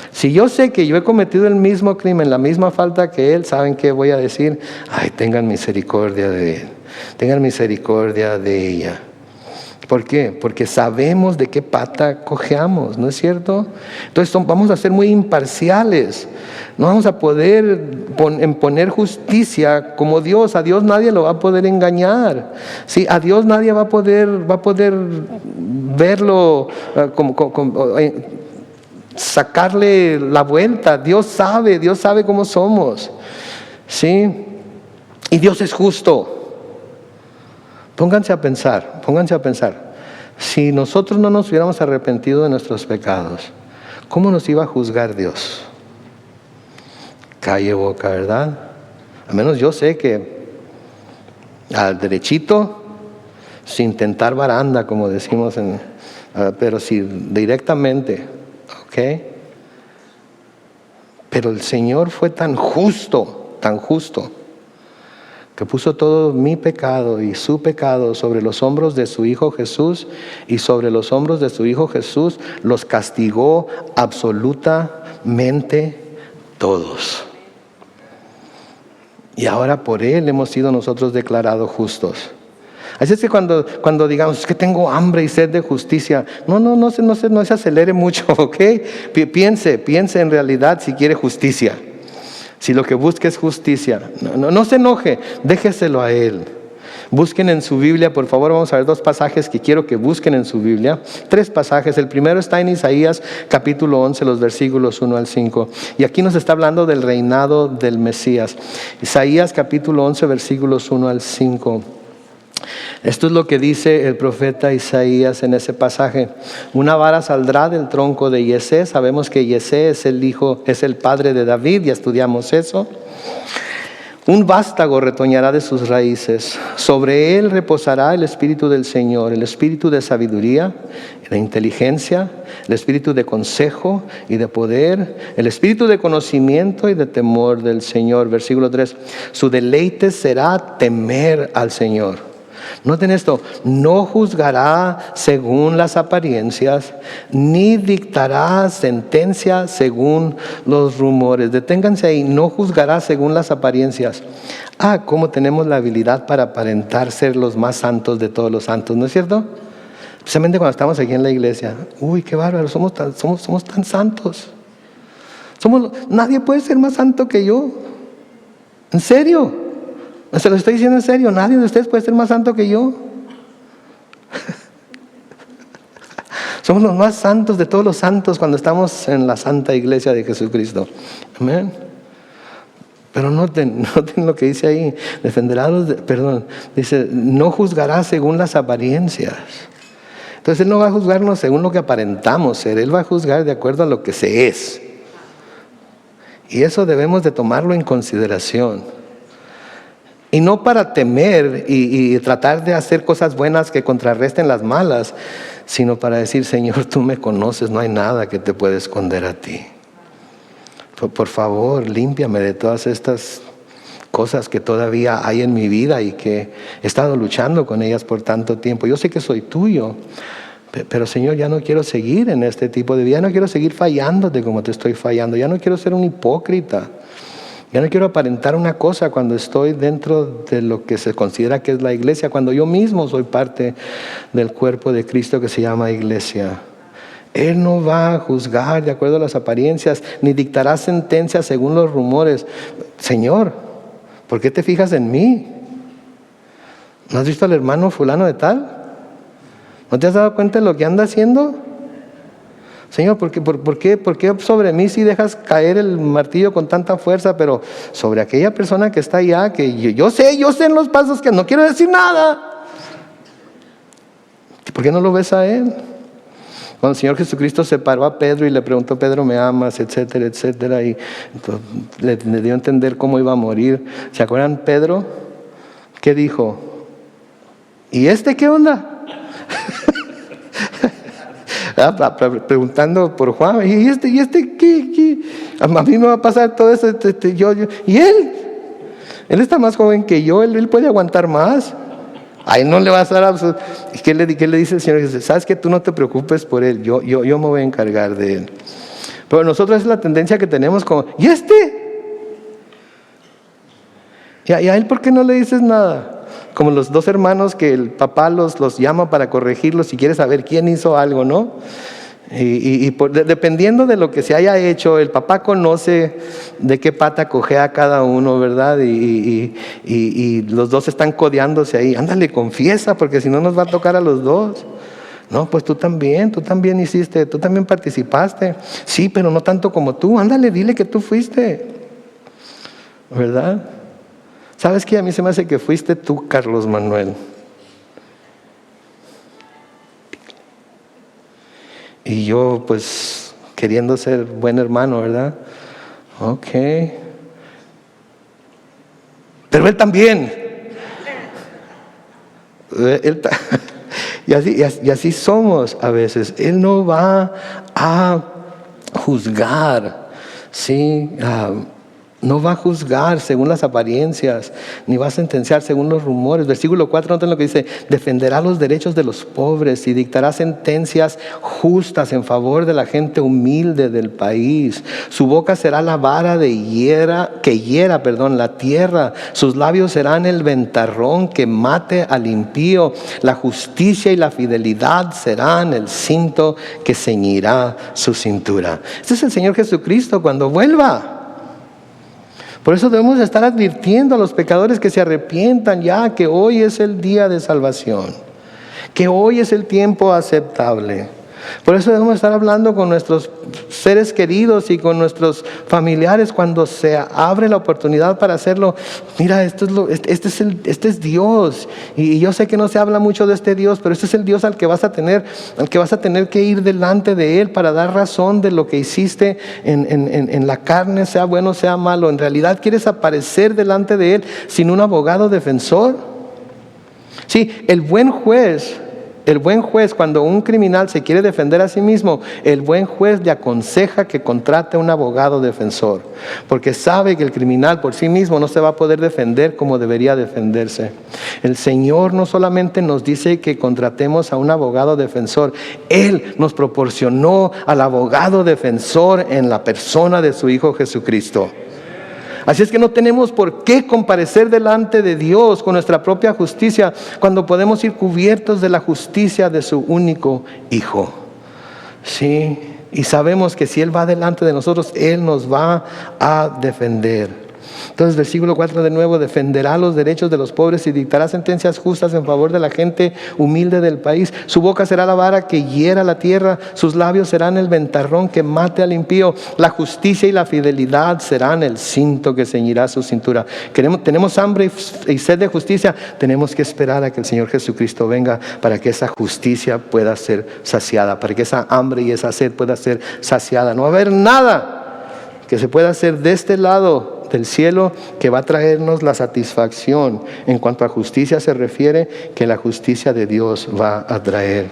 Si yo sé que yo he cometido el mismo crimen, la misma falta que él, ¿saben qué voy a decir? Ay, tengan misericordia de él, tengan misericordia de ella. ¿Por qué? Porque sabemos de qué pata cojeamos, ¿no es cierto? Entonces vamos a ser muy imparciales. No vamos a poder imponer justicia como Dios. A Dios nadie lo va a poder engañar. ¿Sí? A Dios nadie va a poder verlo sacarle la vuelta. Dios sabe cómo somos. ¿Sí? Y Dios es justo. Pónganse a pensar. Si nosotros no nos hubiéramos arrepentido de nuestros pecados, ¿cómo nos iba a juzgar Dios? Calle boca, ¿verdad? Al menos yo sé que al derechito, sin tentar baranda, como decimos, pero sí directamente, ¿ok? Pero el Señor fue tan justo, que puso todo mi pecado y su pecado sobre los hombros de su Hijo Jesús, y sobre los hombros de su Hijo Jesús los castigó absolutamente todos. Y ahora por Él hemos sido nosotros declarados justos. Así es que cuando digamos, es que tengo hambre y sed de justicia, no se acelere mucho, ¿ok? Piense en realidad si quiere justicia. Si lo que busca es justicia, no se enoje, déjeselo a Él. Busquen en su Biblia, por favor. Vamos a ver 2 pasajes que quiero que busquen en su Biblia. 3 pasajes. El primero está en Isaías capítulo 11, los versículos 1 al 5. Y aquí nos está hablando del reinado del Mesías. Isaías capítulo 11, versículos 1 al 5. Esto es lo que dice el profeta Isaías en ese pasaje. Una vara saldrá del tronco de Yesé. Sabemos que Yesé es el padre de David, ya estudiamos eso. Un vástago retoñará de sus raíces. Sobre él reposará el espíritu del Señor, el espíritu de sabiduría, de inteligencia, el espíritu de consejo y de poder, el espíritu de conocimiento y de temor del Señor. Versículo 3. Su deleite será temer al Señor. Noten esto: no juzgará según las apariencias, ni dictará sentencia según los rumores. Deténganse ahí. No juzgará según las apariencias. Cómo tenemos la habilidad para aparentar ser los más santos de todos los santos, ¿no es cierto? Especialmente cuando estamos aquí en la iglesia. Uy, qué bárbaro, somos tan santos. Nadie puede ser más santo que yo. ¿En serio? Se lo estoy diciendo en serio. Nadie de ustedes puede ser más santo que yo. Somos los más santos de todos los santos cuando estamos en la santa iglesia de Jesucristo. Amén. Pero noten lo que dice ahí. Dice, no juzgará según las apariencias. Entonces Él no va a juzgarnos según lo que aparentamos ser. Él va a juzgar de acuerdo a lo que se es. Y eso debemos de tomarlo en consideración. Y no para temer y tratar de hacer cosas buenas que contrarresten las malas, sino para decir, Señor, tú me conoces, no hay nada que te pueda esconder a ti. Por favor, límpiame de todas estas cosas que todavía hay en mi vida y que he estado luchando con ellas por tanto tiempo. Yo sé que soy tuyo, pero Señor, ya no quiero seguir en este tipo de vida, ya no quiero seguir fallándote como te estoy fallando, ya no quiero ser un hipócrita. Ya no quiero aparentar una cosa cuando estoy dentro de lo que se considera que es la iglesia, cuando yo mismo soy parte del cuerpo de Cristo que se llama iglesia. Él no va a juzgar de acuerdo a las apariencias, ni dictará sentencia según los rumores. Señor, ¿por qué te fijas en mí? ¿No has visto al hermano fulano de tal? ¿No te has dado cuenta de lo que anda haciendo? Señor, ¿por qué sobre mí sí dejas caer el martillo con tanta fuerza, pero sobre aquella persona que está allá, que yo sé en los pasos que no quiero decir nada? ¿Por qué no lo ves a él? Cuando el Señor Jesucristo separó a Pedro y le preguntó, Pedro, ¿me amas? Etcétera, etcétera. Y entonces, le dio a entender cómo iba a morir. ¿Se acuerdan Pedro? ¿Qué dijo? ¿Y este qué onda? Preguntando por Juan, ¿y este qué? A mí me va a pasar todo eso, ¿y él? Él está más joven que yo, él puede aguantar más. A él no le va a dar ¿Y qué le dice el Señor? Dice, sabes que tú no te preocupes por él, yo me voy a encargar de él. Pero nosotros es la tendencia que tenemos como, ¿y este? ¿Y a él por qué no le dices nada? Como los dos hermanos que el papá los llama para corregirlos y quiere saber quién hizo algo, ¿no? Dependiendo de lo que se haya hecho, el papá conoce de qué pata cojea cada uno, ¿verdad? Y los dos están codeándose ahí. Ándale, confiesa, porque si no nos va a tocar a los dos. No, pues tú también hiciste, tú también participaste. Sí, pero no tanto como tú. Ándale, dile que tú fuiste, ¿verdad? ¿Sabes qué? A mí se me hace que fuiste tú, Carlos Manuel. Y yo, pues, queriendo ser buen hermano, ¿verdad? Ok. Pero él también. Y así somos a veces. Él no va a juzgar, ¿sí? No va a juzgar según las apariencias, ni va a sentenciar según los rumores. Versículo 4, noten lo que dice: defenderá los derechos de los pobres y dictará sentencias justas en favor de la gente humilde del país. Su boca será la vara que hiera la tierra. Sus labios serán el ventarrón que mate al impío. La justicia y la fidelidad serán el cinto que ceñirá su cintura. Este es el Señor Jesucristo cuando vuelva. Por eso debemos estar advirtiendo a los pecadores que se arrepientan ya, que hoy es el día de salvación, que hoy es el tiempo aceptable. Por eso debemos estar hablando con nuestros seres queridos y con nuestros familiares cuando se abre la oportunidad para hacerlo. Mira, este es Dios, y yo sé que no se habla mucho de este Dios, pero este es el Dios al que vas a tener que ir delante de Él para dar razón de lo que hiciste en la carne, sea bueno, sea malo. En realidad quieres aparecer delante de Él sin un abogado defensor. Sí, el buen juez, cuando un criminal se quiere defender a sí mismo, el buen juez le aconseja que contrate un abogado defensor, porque sabe que el criminal por sí mismo no se va a poder defender como debería defenderse. El Señor no solamente nos dice que contratemos a un abogado defensor, Él nos proporcionó al abogado defensor en la persona de su Hijo Jesucristo. Así es que no tenemos por qué comparecer delante de Dios con nuestra propia justicia cuando podemos ir cubiertos de la justicia de su único Hijo. Sí, y sabemos que si Él va delante de nosotros, Él nos va a defender. Entonces, versículo 4 de nuevo: defenderá los derechos de los pobres y dictará sentencias justas en favor de la gente humilde del país. Su boca será la vara que hiera la tierra, sus labios serán el ventarrón que mate al impío. La justicia y la fidelidad serán el cinto que ceñirá su cintura. Tenemos hambre y sed de justicia, tenemos que esperar a que el Señor Jesucristo venga para que esa justicia pueda ser saciada, para que esa hambre y esa sed pueda ser saciada. No va a haber nada que se pueda hacer de este lado del cielo que va a traernos la satisfacción en cuanto a justicia se refiere, que la justicia de Dios va a traer.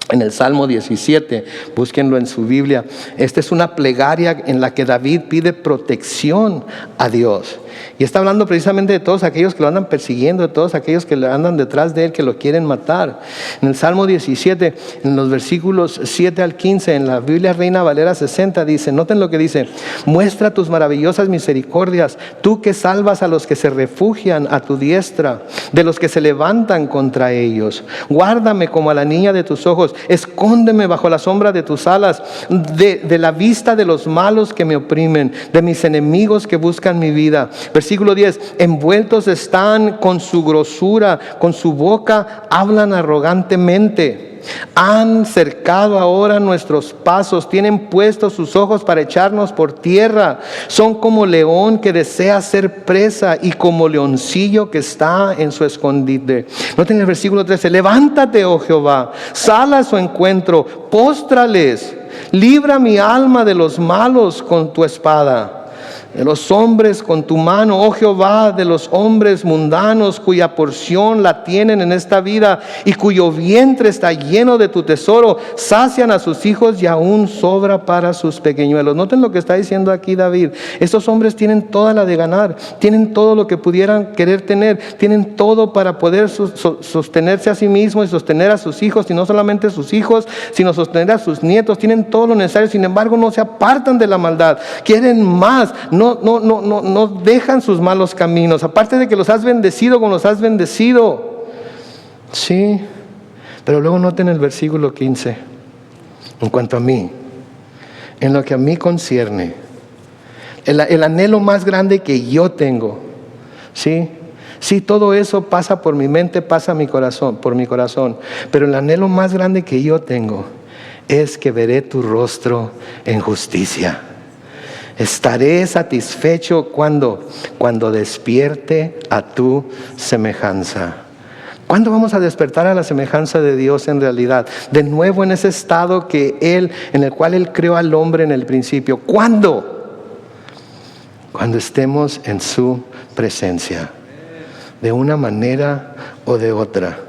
En el Salmo 17, búsquenlo en su Biblia, esta es una plegaria en la que David pide protección a Dios. Y está hablando precisamente de todos aquellos que lo andan persiguiendo, de todos aquellos que andan detrás de él, que lo quieren matar. En el Salmo 17, en los versículos 7 al 15, en la Biblia Reina Valera 60, dice, noten lo que dice: muestra tus maravillosas misericordias, tú que salvas a los que se refugian a tu diestra, de los que se levantan contra ellos. Guárdame como a la niña de tus ojos, escóndeme bajo la sombra de tus alas, de la vista de los malos que me oprimen, de mis enemigos que buscan mi vida. Versículo 10, envueltos están con su grosura, con su boca hablan arrogantemente. Han cercado ahora nuestros pasos, tienen puestos sus ojos para echarnos por tierra. Son como león que desea ser presa y como leoncillo que está en su escondite. Noten el versículo 13, levántate, oh Jehová, sal a su encuentro, póstrales, libra mi alma de los malos con tu espada, de los hombres con tu mano, oh Jehová, de los hombres mundanos cuya porción la tienen en esta vida y cuyo vientre está lleno de tu tesoro, sacian a sus hijos y aún sobra para sus pequeñuelos. Noten lo que está diciendo aquí David. Estos hombres tienen toda la de ganar, tienen todo lo que pudieran querer tener, tienen todo para poder sostenerse a sí mismos y sostener a sus hijos, y no solamente sus hijos, sino sostener a sus nietos. Tienen todo lo necesario, sin embargo no se apartan de la maldad, quieren más. No dejan sus malos caminos, aparte de que los has bendecido como los has bendecido. Sí, pero luego noten el versículo 15. En cuanto a mí, en lo que a mí concierne, el anhelo más grande que yo tengo, sí, todo eso pasa por mi mente, pasa por mi corazón, pero el anhelo más grande que yo tengo es que veré tu rostro en justicia. Estaré satisfecho cuando despierte a tu semejanza. ¿Cuándo vamos a despertar a la semejanza de Dios en realidad? De nuevo en ese estado en el cual Él creó al hombre en el principio. ¿Cuándo? Cuando estemos en su presencia, de una manera o de otra.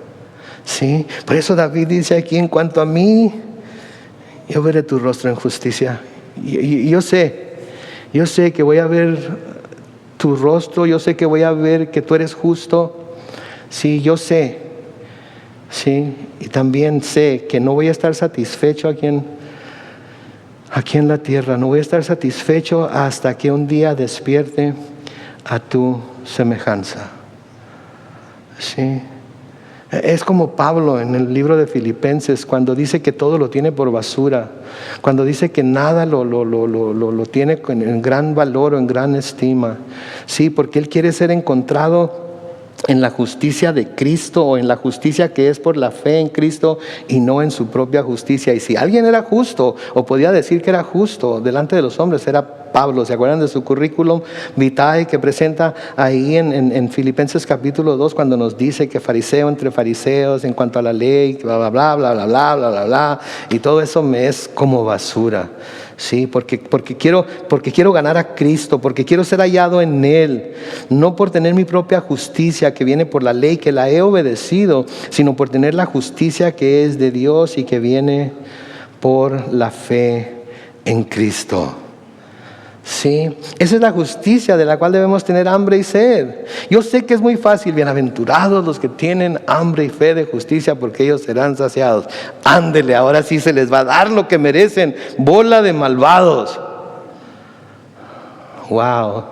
¿Sí? Por eso David dice aquí, en cuanto a mí, yo veré tu rostro en justicia. Y yo sé que voy a ver tu rostro, yo sé que voy a ver que tú eres justo. Sí, yo sé. Sí, y también sé que no voy a estar satisfecho aquí en la tierra. No voy a estar satisfecho hasta que un día despierte a tu semejanza. Sí. Es como Pablo en el libro de Filipenses, cuando dice que todo lo tiene por basura, cuando dice que nada lo tiene en gran valor o en gran estima. Sí, porque él quiere ser encontrado en la justicia de Cristo, o en la justicia que es por la fe en Cristo y no en su propia justicia. Y si alguien era justo o podía decir que era justo delante de los hombres, era Pablo. ¿Se acuerdan de su currículum vitae que presenta ahí en Filipenses capítulo 2, cuando nos dice que fariseo entre fariseos en cuanto a la ley, bla bla bla bla bla bla bla bla bla, y todo eso me es como basura? Sí, porque quiero ganar a Cristo, porque quiero ser hallado en Él, no por tener mi propia justicia que viene por la ley, que la he obedecido, sino por tener la justicia que es de Dios y que viene por la fe en Cristo. Sí, esa es la justicia de la cual debemos tener hambre y sed. Yo sé que es muy fácil, bienaventurados los que tienen hambre y fe de justicia, porque ellos serán saciados. Ándele, ahora sí se les va a dar lo que merecen, bola de malvados. Wow.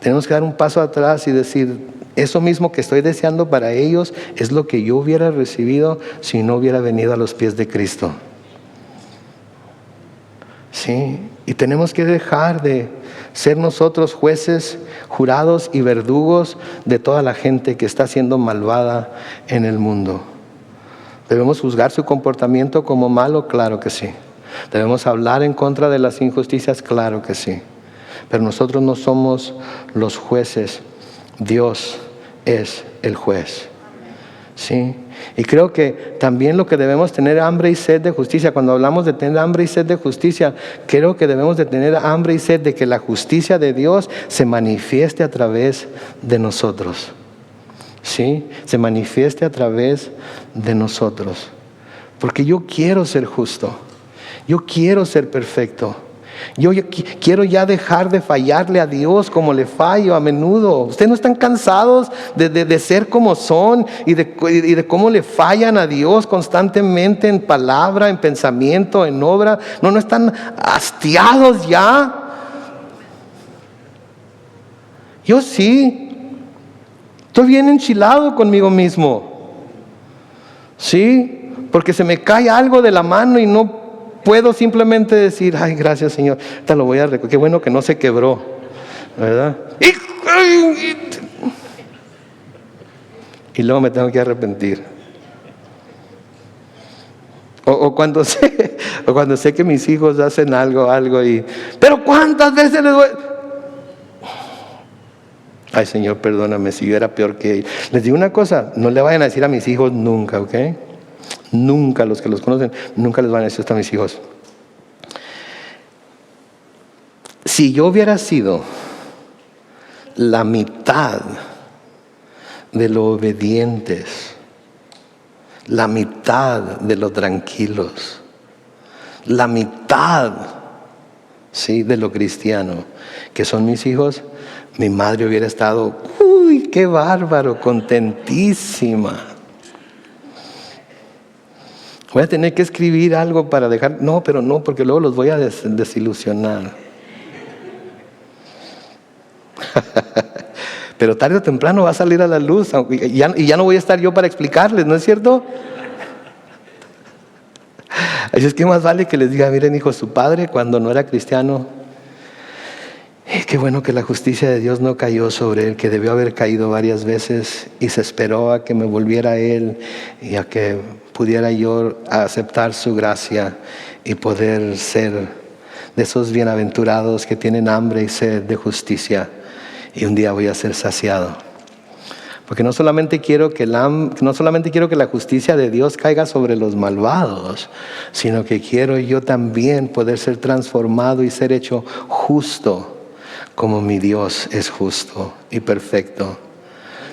Tenemos que dar un paso atrás y decir, eso mismo que estoy deseando para ellos es lo que yo hubiera recibido si no hubiera venido a los pies de Cristo. Sí, y tenemos que dejar de ser nosotros jueces, jurados y verdugos de toda la gente que está siendo malvada en el mundo. ¿Debemos juzgar su comportamiento como malo? Claro que sí. ¿Debemos hablar en contra de las injusticias? Claro que sí. Pero nosotros no somos los jueces. Dios es el juez. ¿Sí? Y creo que también lo que debemos tener hambre y sed de justicia, cuando hablamos de tener hambre y sed de justicia, creo que debemos de tener hambre y sed de que la justicia de Dios se manifieste a través de nosotros. ¿Sí? Se manifieste a través de nosotros. Porque yo quiero ser justo, yo quiero ser perfecto. Yo quiero ya dejar de fallarle a Dios como le fallo a menudo. ¿Ustedes no están cansados de ser como son y de cómo le fallan a Dios constantemente en palabra, en pensamiento, en obra? ¿No están hastiados ya? Yo sí. Estoy bien enchilado conmigo mismo. Sí, porque se me cae algo de la mano y no puedo simplemente decir, ay, gracias Señor, te lo voy a recoger. Qué bueno que no se quebró, ¿verdad? Y luego me tengo que arrepentir. O cuando sé que mis hijos hacen algo pero ¿cuántas veces les voy? Ay, Señor, perdóname si yo era peor que ellos. Les digo una cosa, no le vayan a decir a mis hijos nunca, ¿ok? Nunca, los que los conocen, nunca les van a decir esto a mis hijos. Si yo hubiera sido la mitad de lo obedientes, la mitad de lo tranquilos, la mitad, ¿sí?, de lo cristiano que son mis hijos, mi madre hubiera estado, uy, qué bárbaro, contentísima. Voy a tener que escribir algo para dejar, no, pero no, porque luego los voy a desilusionar. Pero tarde o temprano va a salir a la luz y ya no voy a estar yo para explicarles, ¿no es cierto? Así es que más vale que les diga, miren hijos, su padre cuando no era cristiano, qué bueno que la justicia de Dios no cayó sobre él, que debió haber caído varias veces y se esperó a que me volviera a él y a que pudiera yo aceptar su gracia y poder ser de esos bienaventurados que tienen hambre y sed de justicia. Y un día voy a ser saciado. Porque no solamente quiero que la justicia de Dios caiga sobre los malvados, sino que quiero yo también poder ser transformado y ser hecho justo, como mi Dios es justo y perfecto.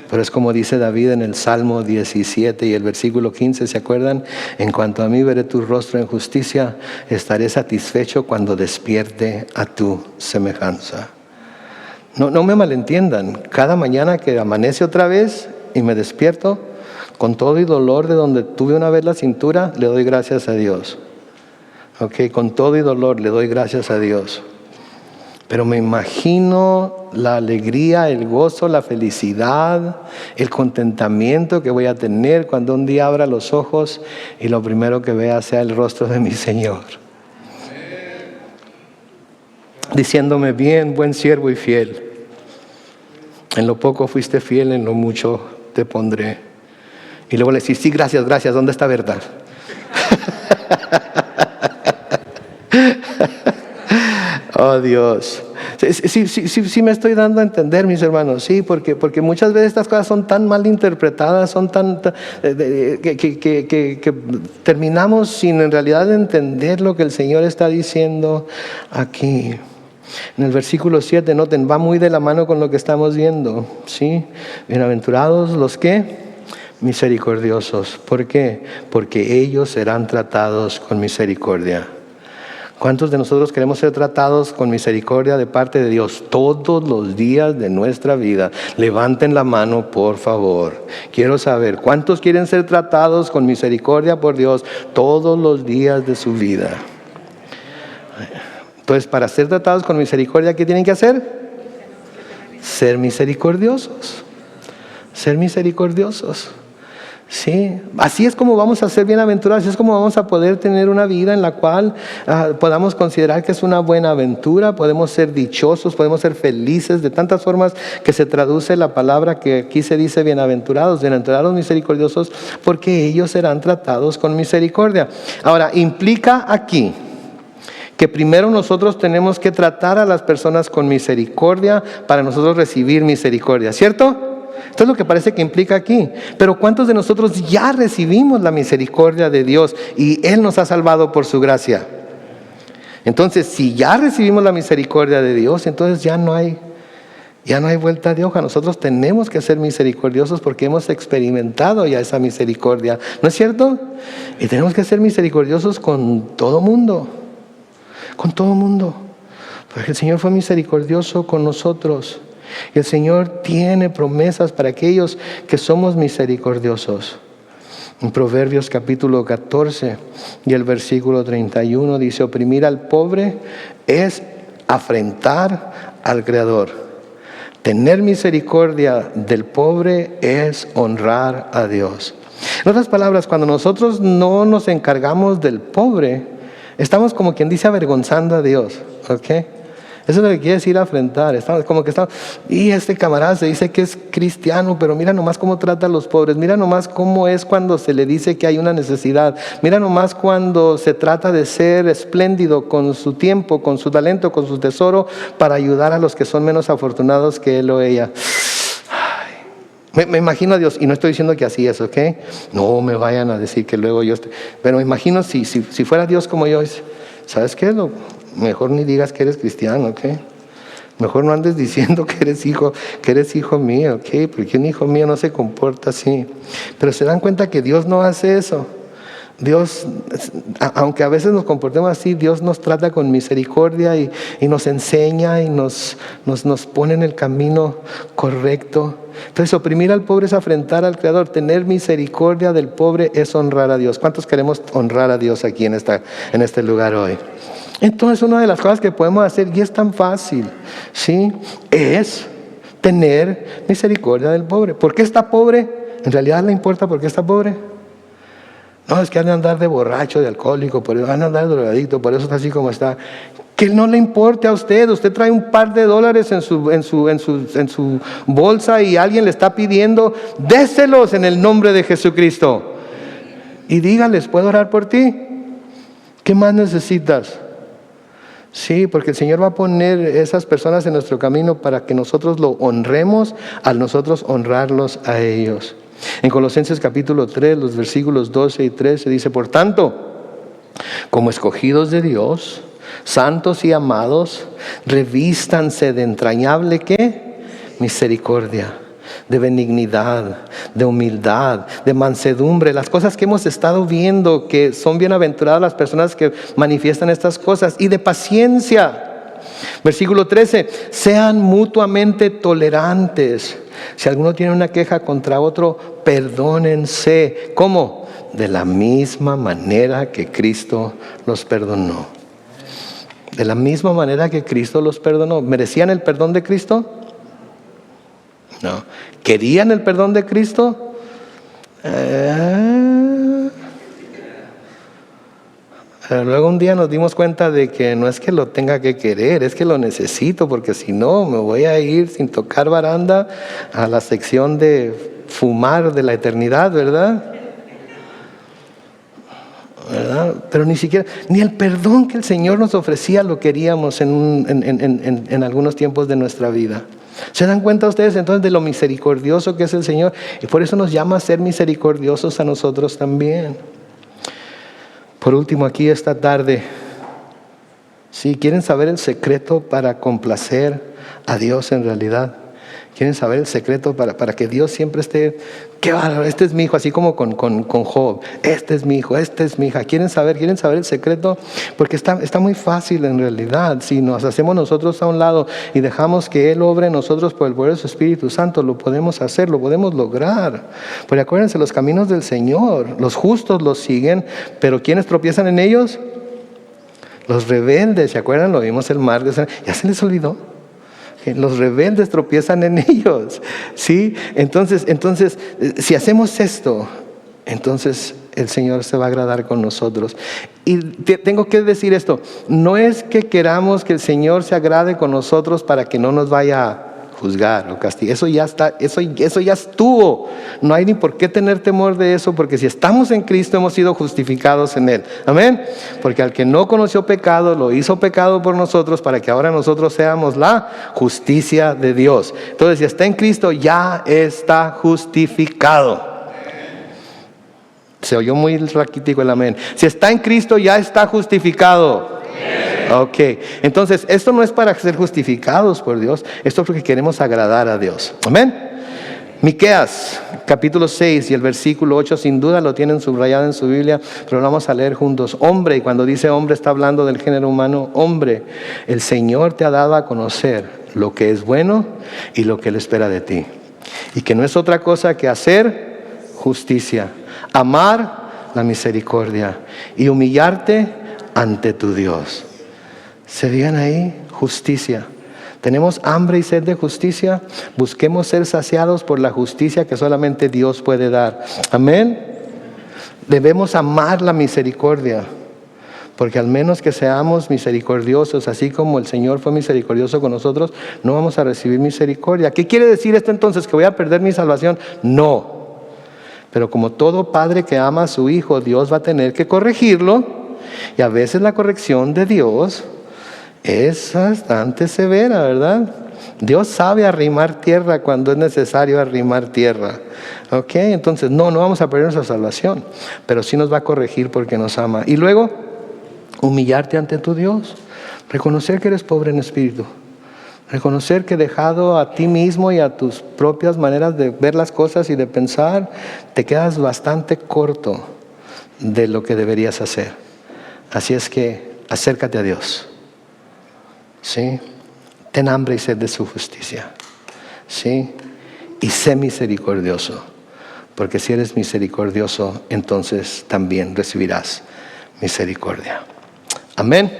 Pero es como dice David en el Salmo 17 y el versículo 15, ¿se acuerdan? En cuanto a mí veré tu rostro en justicia, estaré satisfecho cuando despierte a tu semejanza. No me malentiendan, cada mañana que amanece otra vez y me despierto, con todo y dolor de donde tuve una vez la cintura, le doy gracias a Dios. Ok, con todo y dolor le doy gracias a Dios. Pero me imagino la alegría, el gozo, la felicidad, el contentamiento que voy a tener cuando un día abra los ojos y lo primero que vea sea el rostro de mi Señor. Diciéndome, bien, buen siervo y fiel. En lo poco fuiste fiel, en lo mucho te pondré. Y luego le decís, sí, gracias, ¿dónde está verdad? Oh Dios. Sí me estoy dando a entender, mis hermanos. Sí, porque muchas veces estas cosas son tan mal interpretadas, son que terminamos sin en realidad entender lo que el Señor está diciendo aquí. En el versículo 7, noten, va muy de la mano con lo que estamos viendo, ¿sí? Bienaventurados los que misericordiosos. ¿Por qué? Porque ellos serán tratados con misericordia. ¿Cuántos de nosotros queremos ser tratados con misericordia de parte de Dios todos los días de nuestra vida? Levanten la mano, por favor. Quiero saber, ¿cuántos quieren ser tratados con misericordia por Dios todos los días de su vida? Entonces, para ser tratados con misericordia, ¿qué tienen que hacer? Ser misericordiosos. Ser misericordiosos. Sí, así es como vamos a ser bienaventurados, así es como vamos a poder tener una vida en la cual podamos considerar que es una buena aventura, podemos ser dichosos, podemos ser felices, de tantas formas que se traduce la palabra que aquí se dice bienaventurados misericordiosos, porque ellos serán tratados con misericordia. Ahora, implica aquí que primero nosotros tenemos que tratar a las personas con misericordia para nosotros recibir misericordia, ¿cierto? Esto es lo que parece que implica aquí. Pero ¿cuántos de nosotros ya recibimos la misericordia de Dios y Él nos ha salvado por su gracia? Entonces, si ya recibimos la misericordia de Dios, entonces ya no hay vuelta de hoja. Nosotros tenemos que ser misericordiosos porque hemos experimentado ya esa misericordia, ¿no es cierto? Y tenemos que ser misericordiosos con todo mundo. Con todo mundo. Porque el Señor fue misericordioso con nosotros. Y el Señor tiene promesas para aquellos que somos misericordiosos. En Proverbios capítulo 14 y el versículo 31 dice: oprimir al pobre es afrentar al Creador. Tener misericordia del pobre es honrar a Dios. En otras palabras, cuando nosotros no nos encargamos del pobre, estamos como quien dice avergonzando a Dios, ¿ok? Eso es lo que quiere decir afrentar. Y este camarada se dice que es cristiano, pero mira nomás cómo trata a los pobres. Mira nomás cómo es cuando se le dice que hay una necesidad. Mira nomás cuando se trata de ser espléndido con su tiempo, con su talento, con su tesoro, para ayudar a los que son menos afortunados que él o ella. Me imagino a Dios, y no estoy diciendo que así es, ¿ok? No me vayan a decir que luego yo estoy... Pero me imagino si fuera Dios como yo, ¿sabes qué? Mejor ni digas que eres cristiano, ¿ok? Mejor no andes diciendo que eres hijo mío, ¿ok? Porque un hijo mío no se comporta así. Pero se dan cuenta que Dios no hace eso. Dios, aunque a veces nos comportemos así, Dios nos trata con misericordia y nos enseña y nos pone en el camino correcto. Entonces, oprimir al pobre es afrentar al Creador. Tener misericordia del pobre es honrar a Dios. ¿Cuántos queremos honrar a Dios aquí en este lugar hoy? Entonces, una de las cosas que podemos hacer, y es tan fácil, ¿sí?, es tener misericordia del pobre. ¿Por qué está pobre? ¿En realidad le importa por qué está pobre? No, es que han de andar de borracho, de alcohólico, por eso, han de andar de drogadicto, por eso está así como está. Que no le importe a usted. Usted trae un par de dólares en su bolsa y alguien le está pidiendo, déselos en el nombre de Jesucristo. Y dígales, ¿puedo orar por ti? ¿Qué más necesitas? Sí, porque el Señor va a poner esas personas en nuestro camino para que nosotros lo honremos, al nosotros honrarlos a ellos. En Colosenses capítulo 3, los versículos 12 y 13 dice: por tanto, como escogidos de Dios, santos y amados, revístanse de entrañable ¿qué? Misericordia, de benignidad, de humildad, de mansedumbre. Las cosas que hemos estado viendo, que son bienaventuradas las personas que manifiestan estas cosas, y de paciencia. Versículo 13: sean mutuamente tolerantes. Si alguno tiene una queja contra otro, perdónense. ¿Cómo? De la misma manera que Cristo los perdonó. De la misma manera que Cristo los perdonó. ¿Merecían el perdón de Cristo? No. ¿Querían el perdón de Cristo? Pero luego un día nos dimos cuenta de que no es que lo tenga que querer, es que lo necesito, porque si no me voy a ir sin tocar baranda a la sección de fumar de la eternidad, ¿verdad? Pero ni el perdón que el Señor nos ofrecía lo queríamos en algunos tiempos de nuestra vida. ¿Se dan cuenta ustedes entonces de lo misericordioso que es el Señor? Y por eso nos llama a ser misericordiosos a nosotros también. Por último, aquí esta tarde, si quieren saber el secreto para complacer a Dios en realidad, quieren saber el secreto para que Dios siempre esté, qué bárbaro, este es mi hijo, así como con Job, este es mi hijo, esta es mi hija. ¿Quieren saber el secreto? Porque está muy fácil en realidad. Si nos hacemos nosotros a un lado y dejamos que Él obre en nosotros por el poder de su Espíritu Santo, lo podemos hacer, lo podemos lograr. Porque acuérdense, los caminos del Señor, los justos los siguen, pero ¿quiénes tropiezan en ellos? Los rebeldes. ¿Se acuerdan? Lo vimos el martes. ¿Ya se les olvidó? Los rebeldes tropiezan en ellos, ¿sí? Entonces, si hacemos esto, entonces el Señor se va a agradar con nosotros. Y tengo que decir esto: no es que queramos que el Señor se agrade con nosotros para que no nos vaya a juzgar o castigar. Eso ya está, eso ya estuvo. No hay ni por qué tener temor de eso, porque si estamos en Cristo hemos sido justificados en Él. Amén. Porque al que no conoció pecado, lo hizo pecado por nosotros, para que ahora nosotros seamos la justicia de Dios. Entonces, si está en Cristo, ya está justificado. Se oyó muy raquítico el amén. Si está en Cristo, ya está justificado. Ok, entonces esto no es para ser justificados por Dios, esto es porque queremos agradar a Dios. Amén. Miqueas, capítulo 6 y el versículo 8, sin duda lo tienen subrayado en su Biblia, pero lo vamos a leer juntos. Hombre, y cuando dice hombre está hablando del género humano. Hombre, el Señor te ha dado a conocer lo que es bueno y lo que Él espera de ti. Y que no es otra cosa que hacer justicia, amar la misericordia y humillarte ante tu Dios. ¿Se fijan ahí? Justicia. ¿Tenemos hambre y sed de justicia? Busquemos ser saciados por la justicia que solamente Dios puede dar. Amén. Debemos amar la misericordia, porque al menos que seamos misericordiosos, así como el Señor fue misericordioso con nosotros, no vamos a recibir misericordia. ¿Qué quiere decir esto entonces? ¿Que voy a perder mi salvación? No. Pero como todo padre que ama a su hijo, Dios va a tener que corregirlo, y a veces la corrección de Dios es bastante severa, ¿verdad? Dios sabe arrimar tierra cuando es necesario arrimar tierra. ¿Ok? Entonces, no vamos a perder nuestra salvación, pero sí nos va a corregir porque nos ama. Y luego, humillarte ante tu Dios. Reconocer que eres pobre en espíritu. Reconocer que dejado a ti mismo y a tus propias maneras de ver las cosas y de pensar, te quedas bastante corto de lo que deberías hacer. Así es que, acércate a Dios. ¿Sí? Ten hambre y sed de su justicia. ¿Sí? Y sé misericordioso, porque si eres misericordioso, entonces también recibirás misericordia. Amén.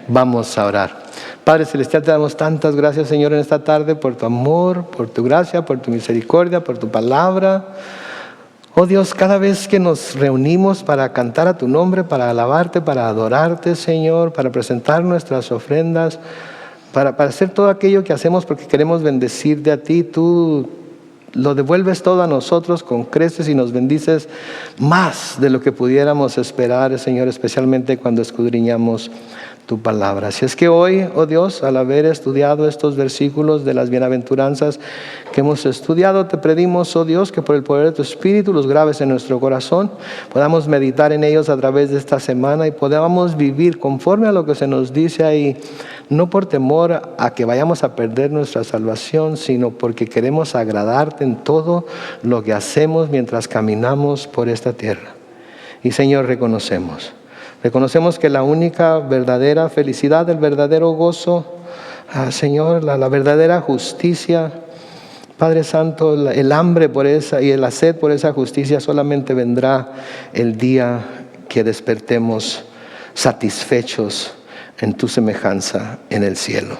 Vamos a orar. Padre Celestial, te damos tantas gracias, Señor, en esta tarde por tu amor, por tu gracia, por tu misericordia, por tu palabra. Oh Dios, cada vez que nos reunimos para cantar a tu nombre, para alabarte, para adorarte, Señor, para presentar nuestras ofrendas, para hacer todo aquello que hacemos porque queremos bendecirte a ti, tú lo devuelves todo a nosotros con creces y nos bendices más de lo que pudiéramos esperar, Señor, especialmente cuando escudriñamos tu palabra. Así es que hoy, oh Dios, al haber estudiado estos versículos de las bienaventuranzas que hemos estudiado, te pedimos, oh Dios, que por el poder de tu Espíritu los grabes en nuestro corazón, podamos meditar en ellos a través de esta semana y podamos vivir conforme a lo que se nos dice ahí, no por temor a que vayamos a perder nuestra salvación, sino porque queremos agradarte en todo lo que hacemos mientras caminamos por esta tierra. Y Señor, reconocemos que la única verdadera felicidad, el verdadero gozo, Señor, la verdadera justicia, Padre Santo, el hambre por esa y la sed por esa justicia solamente vendrá el día que despertemos satisfechos en tu semejanza en el cielo.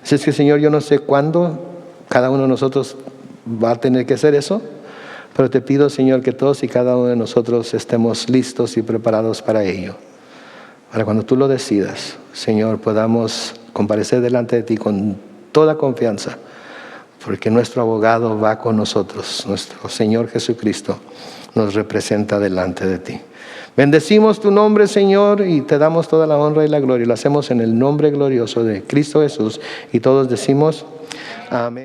Así es que, Señor, yo no sé cuándo cada uno de nosotros va a tener que hacer eso, pero te pido, Señor, que todos y cada uno de nosotros estemos listos y preparados para ello. Para cuando tú lo decidas, Señor, podamos comparecer delante de ti con toda confianza, porque nuestro abogado va con nosotros. Nuestro Señor Jesucristo nos representa delante de ti. Bendecimos tu nombre, Señor, y te damos toda la honra y la gloria. Lo hacemos en el nombre glorioso de Cristo Jesús. Y todos decimos amén.